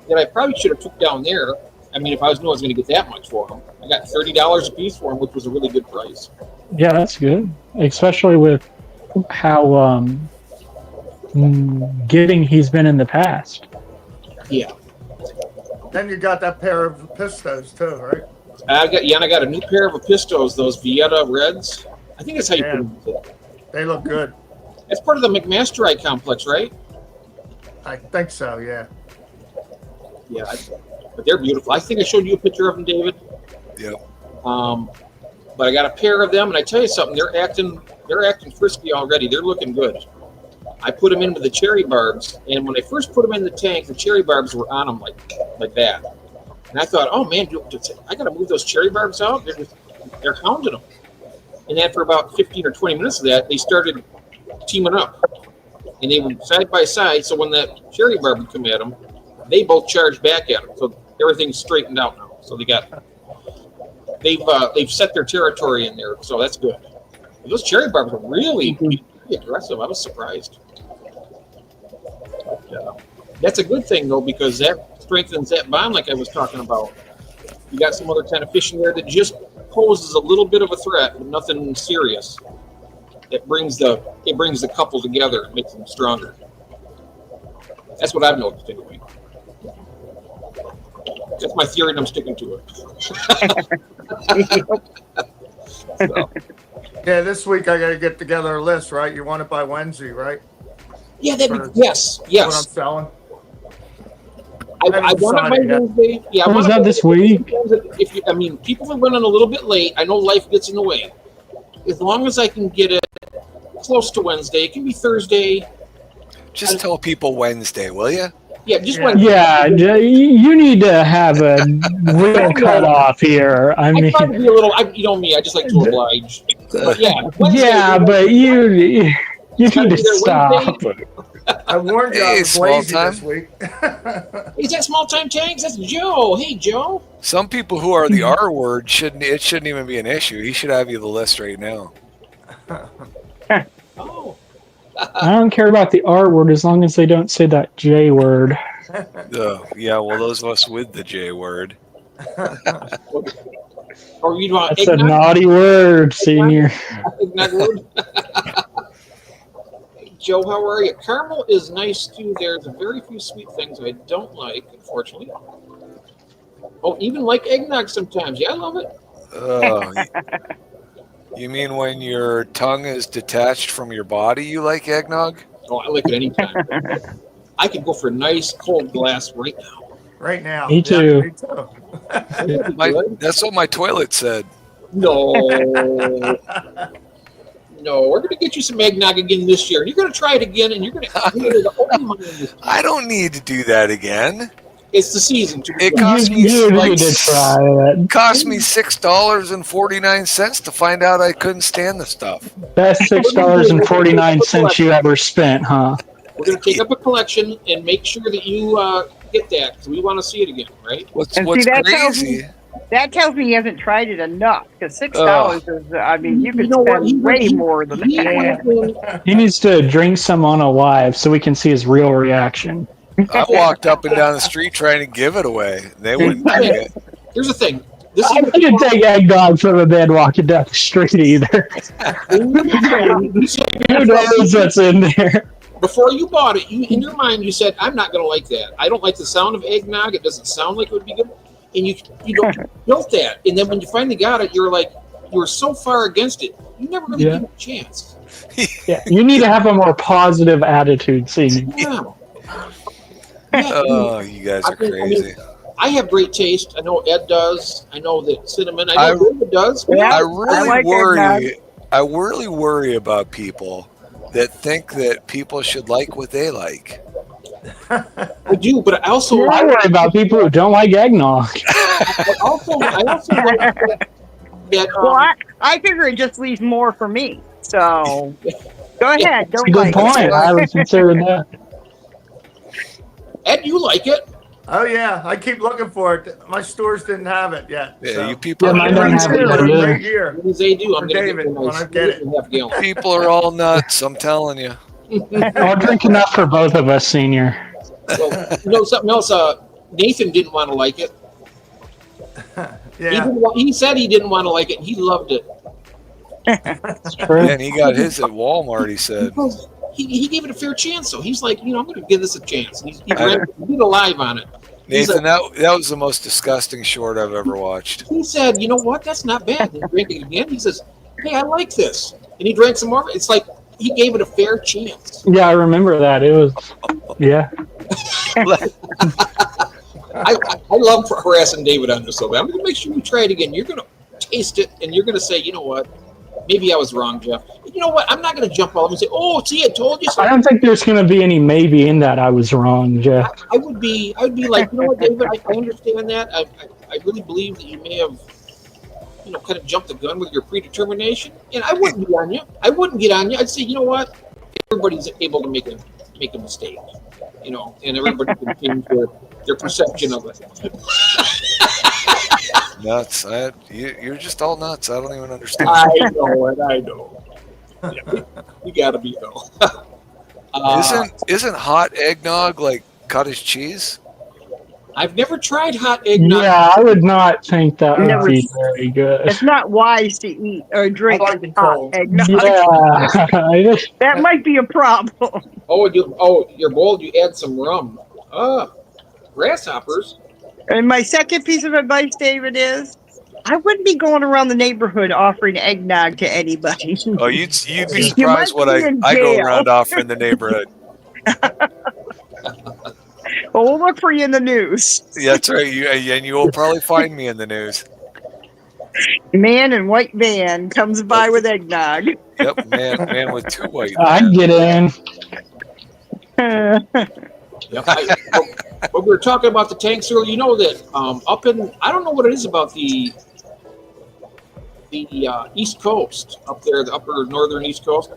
that I probably should have took down there. I mean, if I knew I was going to get that much for them. I got $30 a piece for them, which was a really good price. Yeah, that's good. Especially with how giving he's been in the past. Yeah. Then you got that pair of pistos too, right? I got a new pair of Apistos, those Vieta Reds. I think that's how you put them. They look good. That's part of the McMasterite complex, right? I think so, yeah. Yeah, but they're beautiful. I think I showed you a picture of them, David. Yep. But I got a pair of them, and I tell you something, they're acting frisky already. They're looking good. I put them in with the cherry barbs, and when I first put them in the tank, the cherry barbs were on them like that. And I thought, oh man, I got to move those cherry barbs out. They're hounding them. And then for about 15 or 20 minutes of that, they started teaming up, and they were side by side. So when that cherry barb would come at them, they both charged back at them. So everything's straightened out now. So they've set their territory in there. So that's good. But those cherry barbs were really aggressive. I was surprised. But, that's a good thing though, because that strengthens that bond like I was talking about. You got some other kind of fish in there that just poses a little bit of a threat, but nothing serious. It brings the couple together and makes them stronger. That's what I've noticed anyway. That's my theory, and I'm sticking to it. So. Yeah, this week I got to get together a list, right? You want it by Wednesday, right? Yeah, yes. What I'm selling. I want it by Wednesday. Yeah, Was that this week? People are running a little bit late. I know life gets in the way. As long as I can get it close to Wednesday, it can be Thursday. Just tell people Wednesday, will you? Yeah, just Wednesday. Yeah, you need to have a real cutoff here. I mean, try to be a little. You know me. I just like to oblige. But yeah. Wednesday, yeah, but you need to stop. I warned you I was lazy this week. Is that small time tanks? That's Joe. Hey, Joe. Some people who are the R word shouldn't even be an issue. He should have you the list right now. Oh. I don't care about the R word as long as they don't say that J word. Yeah, well, those of us with the J word. Or you want That's a naughty word, senior. Joe, how are you? Caramel is nice too. There's very few sweet things I don't like, unfortunately. Oh, even like eggnog sometimes. Yeah, I love it. You mean when your tongue is detached from your body, you like eggnog? Oh, I like it anytime. I could go for a nice cold glass right now. Right now. Me too. Me too. That's what my toilet said. No. No, we're going to get you some eggnog again this year. You're going to try it again, and you're going to. I don't need to do that again. It's the season. It cost me Cost me $6.49 to find out I couldn't stand the stuff. Best $6.49 you ever spent, huh? We're going to take up a collection and make sure that you get that because we want to see it again, right? What's And see, that tells crazy? That tells me he hasn't tried it enough because $6 is. I mean, you could know what? spend way more than He that. went in- He needs to drink some on a live so we can see his real reaction. I walked up and down the street trying to give it away. They wouldn't take it. Here's the thing. This I is wouldn't take eggnog from a man walking down the street either. Who knows what's in there? before you bought it. You in your mind you said, "I'm not going to like that. I don't like the sound of eggnog. It doesn't sound like it would be good." And you built that, and then when you finally got it, you're like, you were so far against it. You never really gave it a chance. Yeah, you need to have a more positive attitude, seeing. Yeah. Oh, you guys are crazy. I have great taste. I know Ed does. I know that Cinnamon. I know David does. Yeah. I really like worry. eggnog. I really worry about people that think that people should like what they like. I do, but I also I worry about people who don't like eggnog. I also like that. Well, I figure it just leaves more for me. So go ahead. That's a Don't good like point. it. I was considering that. Ed, you like it? Oh yeah, I keep looking for it. My stores didn't have it yet. Yeah, so. you people. Yeah, mine don't have it It's yet either. right here. What does they do? I'm For going to David, get when I nice get it. half gallon. People are all nuts. I'm telling you. I'll drink enough for both of us, Senior. Well, you know something else? Nathan didn't want to like it. Yeah. He said he didn't want to like it. And he loved it. It's true. And he got his at Walmart. He said. Because he gave it a fair chance. So he's like, I'm going to give this a chance. And he did a live on it. Nathan, that was the most disgusting short I've ever watched. He said, "You know what? That's not bad." He drank it again. He says, "Hey, I like this," and he drank some more. It's like he gave it a fair chance. Yeah, I remember that. It was, yeah. I love harassing David on this. So I'm going to make sure you try it again. You're going to taste it, and you're going to say, "You know what? Maybe I was wrong, Jeff." You know what? I'm not going to jump all over and say, "Oh, see, I told you so." I don't think there's going to be any maybe in that I was wrong, Jeff. I would be like, you know what, David? I understand that. I really believe that you may have, kind of jumped the gun with your predetermination, and I wouldn't be on you. I wouldn't get on you. I'd say, you know what? Everybody's able to make a mistake, and everybody can change their perception of it. Nuts. You're just all nuts. I don't even understand. I know it. I know. Yeah, you got to be though. Isn't hot eggnog like cottage cheese? I've never tried hot eggnog. Yeah, I would not think that would Never- be very good. It's not wise to eat or drink I like it hot cold. eggnog. Yeah, I just- That might be a problem. You're bold. You add some rum. Grasshoppers. And my second piece of advice, David, is I wouldn't be going around the neighborhood offering eggnog to anybody. Oh, you'd be You surprised might what be in I go jail. around offering the neighborhood. Well, we'll look for you in the news. Yeah, that's right. And you will probably find me in the news. Man in white van comes by with eggnog. Yep, man with two white. I'd get in. Yep. But we were talking about the tanks earlier. You know that up in, I don't know what it is about the East Coast up there, the upper northern East Coast.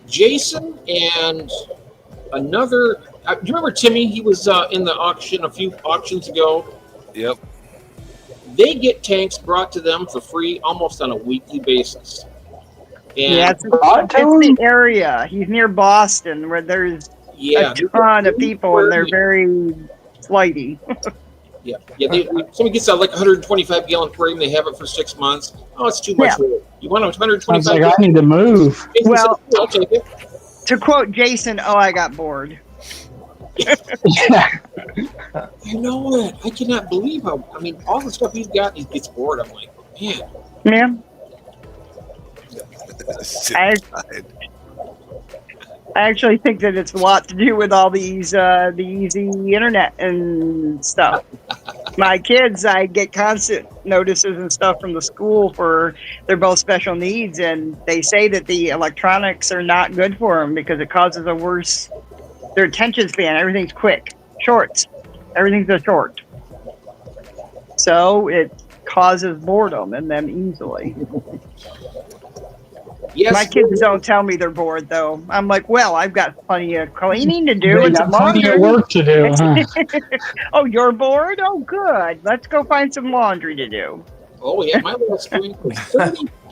Jason and another. Do you remember Timmy? He was in the auction a few auctions ago. Yep. They get tanks brought to them for free almost on a weekly basis. And Yeah, it's the area. He's near Boston, where there's a ton of people, and they're very flighty. Yeah. Somebody gets out like 125 gallon aquarium. They have it for 6 months. Oh, it's too much. Yeah. You want a Sounds 125? like I need to move. Jason Well- said, I'll take it. To quote Jason, I got bored. Yeah. I know it. I cannot believe how. I mean, all the stuff he's got, he gets bored. I'm like, man. Yeah. I actually think that it's a lot to do with all these the easy internet and stuff. My kids, I get constant notices and stuff from the school for they're both special needs, and they say that the electronics are not good for them because it causes their attention span. Everything's quick, shorts. Everything's a short. So it causes boredom in them easily. Yes. My kids don't tell me they're bored though. I'm like, well, I've got plenty of cleaning to do They and got some plenty of laundry. work to do, huh? Oh, you're bored? Oh, good. Let's go find some laundry to do. Oh yeah, my last drink was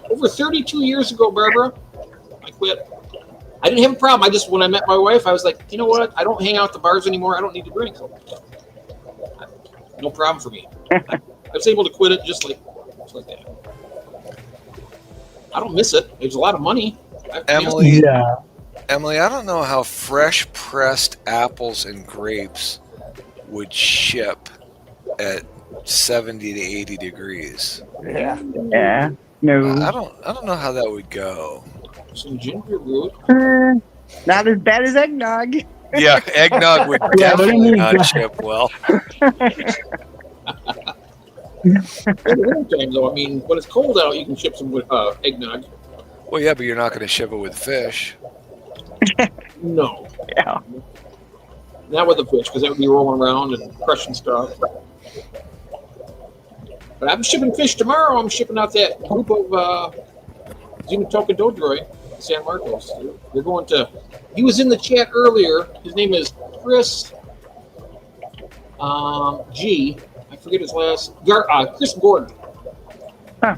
over 32 years ago, Barbara. I quit. I didn't have a problem. When I met my wife, I was like, you know what? I don't hang out at the bars anymore. I don't need to drink. No problem for me. I was able to quit it just like that. I don't miss it. It was a lot of money. Emily, Yeah. Emily, I don't know how fresh pressed apples and grapes would ship at 70 to 80 degrees. Yeah. Yeah. No. I don't know how that would go. Some ginger root. Not as bad as eggnog. Yeah, eggnog would Yeah, what do you definitely mean? not ship well. In the wintertime, though, I mean, when it's cold out, you can ship some eggnog. Well, yeah, but you're not going to ship it with fish. No, Yeah. not with the fish, because that would be rolling around and crushing stuff. But I'm shipping fish tomorrow. I'm shipping out that group of Xenotoka Dodroi, San Marcos. They're going to. He was in the chat earlier. His name is Chris G. I forget his last. Chris Gordon. Huh.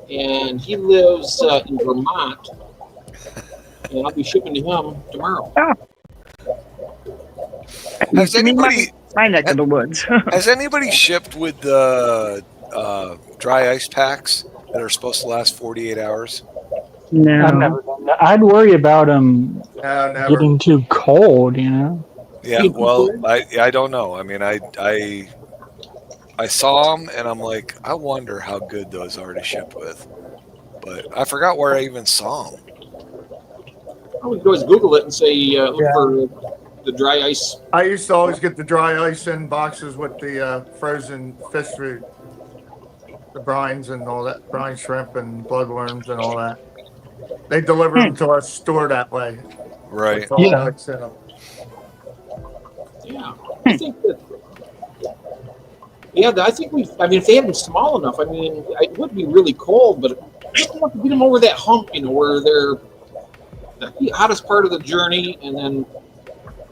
And he lives in Vermont. And I'll be shipping to him tomorrow. Has anybody My neck of the woods. has anybody shipped with the dry ice packs that are supposed to last 48 hours? I've No. never done that. I'd worry about them No, never. getting too cold, you know? Yeah, well, I don't know. I mean, I saw them and I'm like, I wonder how good those are to ship with. But I forgot where I even saw them. We could always Google it and say, look for the dry ice. I used to always get the dry ice in boxes with the frozen fish food, the brines and all that, brine shrimp and bloodworms and all that. They deliver them to our store that way. Right. With all Yeah. that's in them. Yeah, I think that. Yeah, I think if they had them small enough, I mean, it would be really cold, but just enough to get them over that hump, where they're the hottest part of the journey, and then,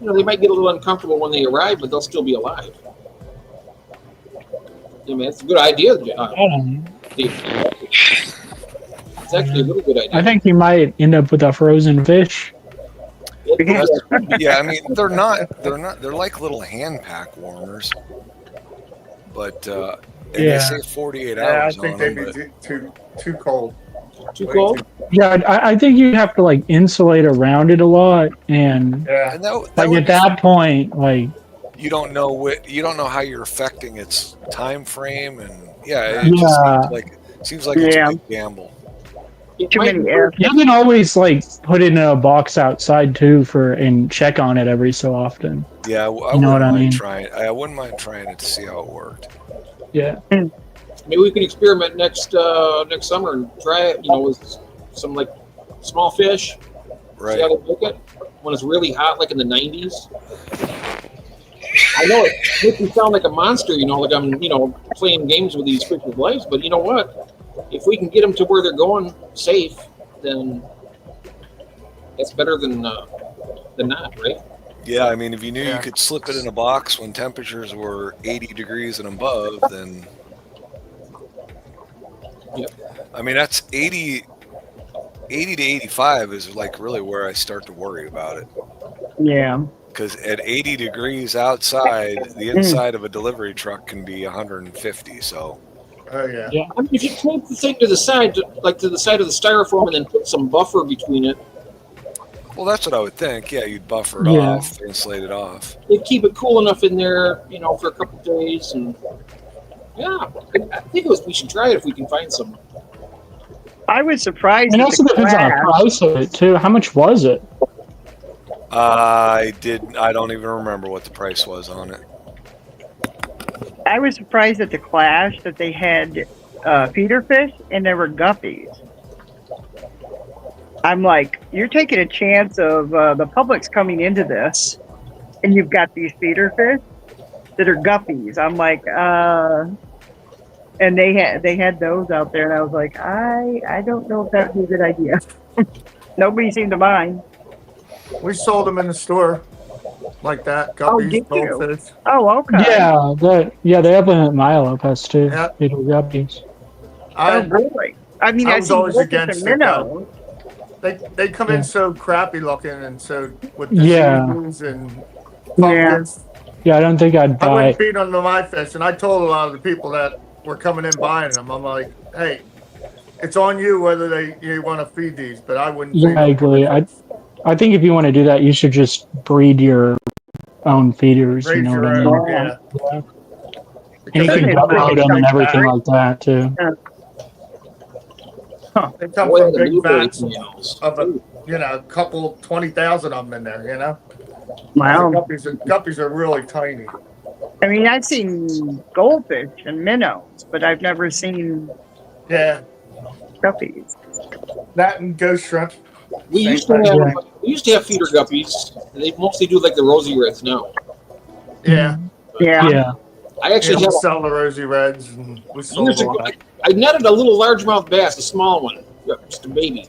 they might get a little uncomfortable when they arrive, but they'll still be alive. I mean, it's a good idea, Dave. It's actually a really good idea. I think you might end up with a frozen fish. Yeah, I mean, they're like little hand pack warmers. But and they Yeah. say 48 Yeah, I hours think on they'd them. be But too cold. Too Way cold? Yeah, I think you have to like insulate around it a lot, and Yeah. and that like would at that point, like you don't know how you're affecting its time frame, and it Yeah. just seems like it's Yeah. a big gamble. It Too might many be- air. you can always like put it in a box outside too and check on it every so often. Yeah, I You know wouldn't what I mind mean? trying. I wouldn't mind trying it to see how it worked. Yeah. Maybe we can experiment next summer and try it, with some like small fish. Right. See how they make it when it's really hot, like in the 90s. I know it makes me sound like a monster, like I'm, playing games with these fish's lives. But you know what? If we can get them to where they're going safe, then that's better than not, right? Yeah, I mean, if you knew Yeah. you could slip it in a box when temperatures were 80 degrees and above, then. Yep. I mean, that's 80 to 85 is like really where I start to worry about it. Yeah. Because at 80 degrees outside, the inside of a delivery truck can be 150. So, Oh yeah. I mean, if you tape the thing to the side, to the side of the styrofoam, and then put some buffer between it, well, that's what I would think. Yeah, you'd buffer it Yeah. off, insulate it off. it'd keep it cool enough in there, for a couple days. And yeah, I think we should try it if we can find some. I was surprised. And at also the depends on the class. price of it too. How much was it? I don't even remember what the price was on it. I was surprised at the Clash that they had feeder fish and there were guppies. I'm like, you're taking a chance of the public's coming into this, and you've got these feeder fish that are guppies. I'm like, and they had those out there, and I was like, I don't know if that would be a good idea. Nobody seemed to mind. We sold them in the store like that. Oh, Guppies, did you? goldfish. Oh, okay. Yeah, they have them at my Lopez too. Yeah. Little guppies. Oh, I, boy. I mean, I I was see always goldfish against and it, minnows. they come in Yeah. so crappy looking and so with Yeah. diseases and Yeah. fungus. Yeah, I don't think I'd I buy. wouldn't feed them to my fish, and I told a lot of the people that were coming in buying them, I'm like, hey, it's on you whether you want to feed these, but I wouldn't. Yeah, feed I them to agree. my fish. I think if you want to do that, you should just breed your own feeders. Raise You know your what I own, mean? yeah. And you Because can they upload them and come everything back. like that too. they come Boy, from the big blueberry vats snails. of a couple 20,000 of them in there. You know, Wow. Guppies are really tiny. I mean, I've seen goldfish and minnows, but I've never seen Yeah, guppies. that and ghost shrimp. We Same used to thing. have Yeah. we used to have feeder guppies. They mostly do like the rosy reds now. Yeah, Yeah. Yeah. I actually we have. sell the rosy reds, and we sold Years a ago, lot. I netted a little largemouth bass, a small one, just a baby.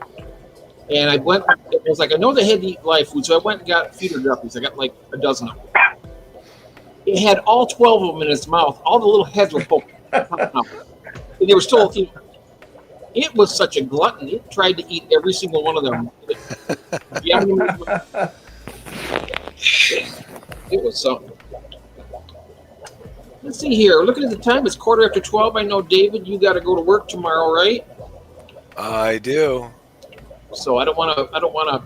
And I went. It was like I know they had to eat live food, so I went and got feeder guppies. I got like a dozen of them. It had all 12 of them in its mouth. All the little heads were poking out, and they were still. It was such a glutton. It tried to eat every single one of them. Yeah, it was something. Let's see here. Looking at the time, it's 12:15. I know, David, you got to go to work tomorrow, right? I do. So I don't want to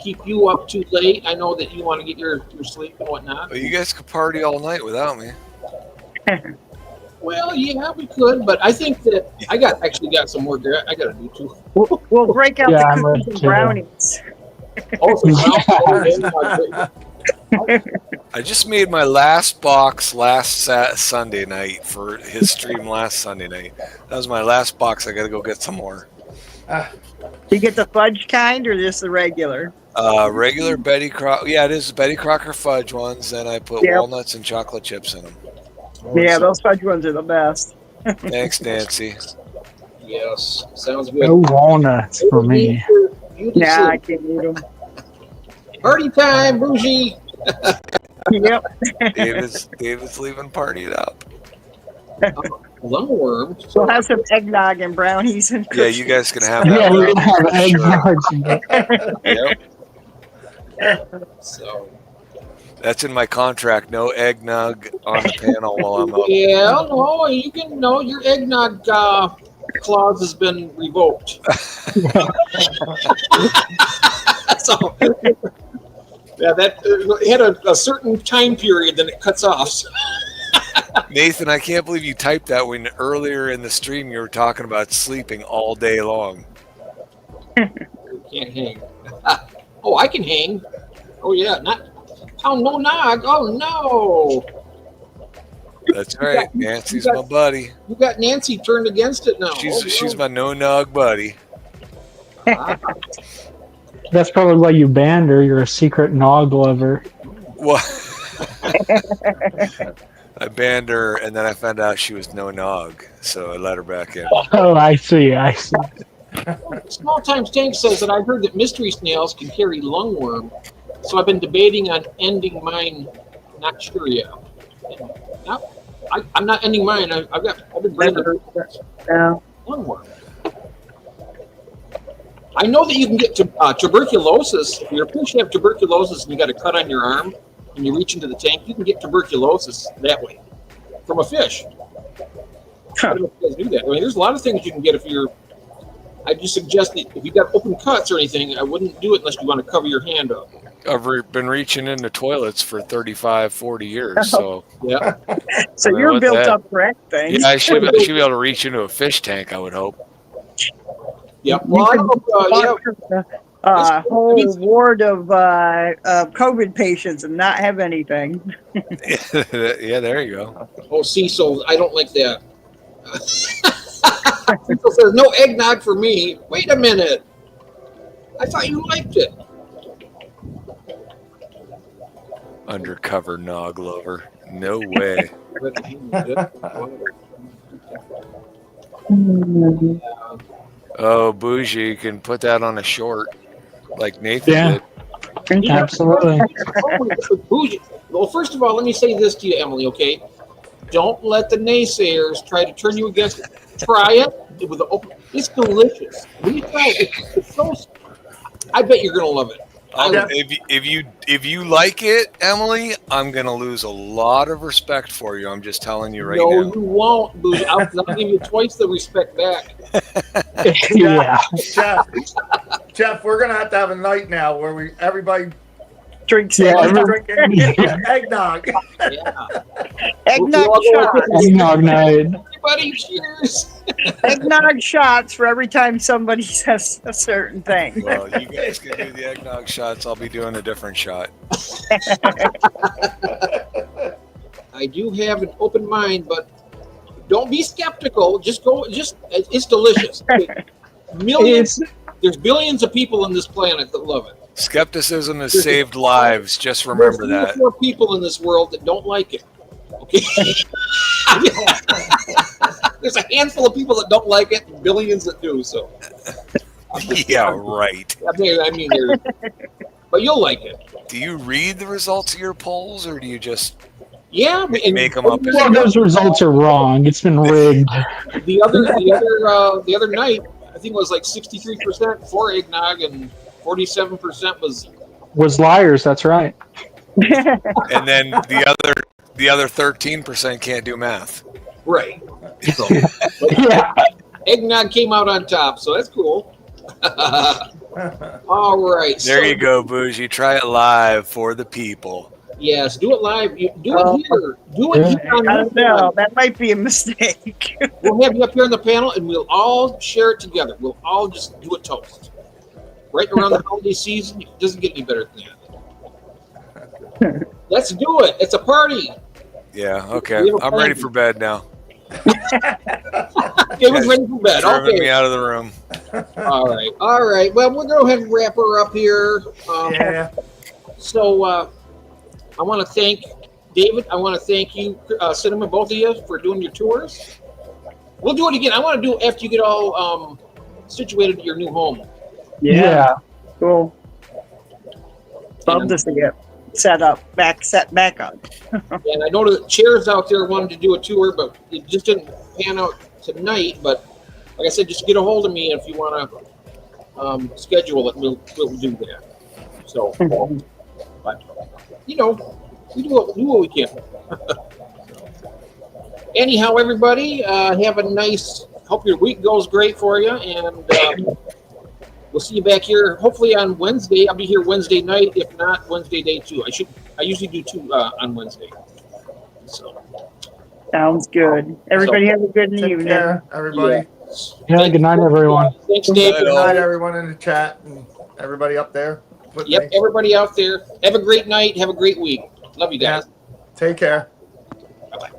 keep you up too late. I know that you want to get your sleep and whatnot. Well, you guys could party all night without me. Well, yeah, we could, but I think that I actually got some work there. I got to do too. We'll break out Yeah, I'm the cookies ready and to. brownies. Oh, I just made my last box last Sunday night for his stream last Sunday night. That was my last box. I got to go get some more. Do you get the fudge kind or just the regular? Regular Betty Crocker. Yeah, it is the Betty Crocker fudge ones. Then I put Yep. walnuts and chocolate chips in them. Yeah, those fudge ones are the best. Thanks, Nancy. yes, sounds No good. walnuts for me. Nah, I can't eat them. Party time, bougie. Yep. David's leaving partied up. Lungworm. We'll have some eggnog and brownies and Yeah, cookies. you guys can have Yeah, that. we're gonna have Sure. eggnog. Yep. So That's in my contract. No eggnog on the panel while I'm up. yeah, no, you can no. Your eggnog clause has been revoked. So yeah, that it had a certain time period, then it cuts off. Nathan, I can't believe you typed that when earlier in the stream you were talking about sleeping all day long. Can't hang. Oh, I can hang. Oh yeah, not. Oh no, nog. Oh no. That's right. Nancy's my buddy. You got Nancy turned against it now. She's my no-nog buddy. That's probably why you banned her. You're a secret nog lover. What? I banned her, and then I found out she was no-nog, so I let her back in. Oh, I see. I see. Small Times Tank says that I heard that mystery snails can carry lungworm, so I've been debating on ending mine. Not sure yet. No, I'm not ending mine. I've been breathing Yeah. lungworm. I know that you can get tuberculosis. If your fish have tuberculosis and you got a cut on your arm and you reach into the tank, you can get tuberculosis that way from a fish. I don't know if you guys knew that. I mean, there's a lot of things you can get if you're. I just suggest that if you got open cuts or anything, I wouldn't do it unless you want to cover your hand up. I've been reaching into toilets for 35, 40 years, so Yeah. So Well, you're with built that- up for anything. yeah, I should be able to reach into a fish tank, I would hope. Yeah. Well, I don't know. Yeah. Whole ward of COVID patients and not have anything. Yeah, there you go. Oh, Cecil, I don't like that. Cecil says no eggnog for me. Wait a minute. I thought you liked it. Undercover nog lover. No way. Oh, bougie! You can put that on a short, like Nathan Yeah. did. Absolutely. Well, first of all, let me say this to you, Emily. Okay, don't let the naysayers try to turn you against it. Try it with the open. It's delicious. When you try it, it's so. I bet you're gonna love it. Yeah. If you like it, Emily, I'm gonna lose a lot of respect for you. I'm just telling you right No, now. you won't, Bougie. I'll give you twice the respect back. Yeah. Jeff, we're gonna have to have a night now where everybody Drinks Yeah, drinking eggnog. Yeah. eggnog We'll all go shots. Eggnog night. Everybody, cheers. Eggnog shots for every time somebody says a certain thing. Well, you guys can do the eggnog shots. I'll be doing a different shot. I do have an open mind, but don't be skeptical. Just go. It's delicious. Millions. There's billions of people on this planet that love it. Skepticism has saved lives. Just remember There's that. 3 or 4 people in this world that don't like it. Okay. There's a handful of people that don't like it, and billions that do. So. Yeah, right. I mean, but you'll like it. Do you read the results of your polls, or do you just Yeah, and make them up? Well, those results are wrong. It's been rigged. the other night, I think it was like 63% for eggnog and 47% Was liars. That's right. And then the other 13% can't do math. right. So, Yeah. eggnog came out on top, so that's cool. All right. There you go, Bougie. Try it live for the people. Yes, do it live. Do it here. Do it here on I don't this know. one. That might be a mistake. We'll have you up here on the panel, and we'll all share it together. We'll all just do a toast. Right around the holiday season, it doesn't get any better than that. Let's do it. It's a party. Yeah, okay. We have a I'm plan. ready for bed now. It was ready for bed. Driving Okay. me out of the room. All right. All right. Well, we're going to have to wrap her up here. Yeah. So I want to thank David. I want to thank you, Cinnamon, both of you, for doing your tours. We'll do it again. I want to do it after you get all situated at your new home. Yeah. Cool. Love to see it set back up. And I know the chairs out there wanted to do a tour, but it just didn't pan out tonight. But like I said, just get a hold of me if you want to schedule it. We'll do that. So, but you know, we do what we can. Anyhow, everybody, have a nice. Hope your week goes great for you, and we'll see you back here hopefully on Wednesday. I'll be here Wednesday night, if not Wednesday day too. I usually do 2 on Wednesday. So Sounds good. Everybody have a good Take evening. care, everybody. Yeah. Good night, everyone. Thanks, Dave. Good night, everyone in the chat and everybody up there. with Yep, me. everybody out there. Have a great night. Have a great week. Love you guys. Take care. Bye bye.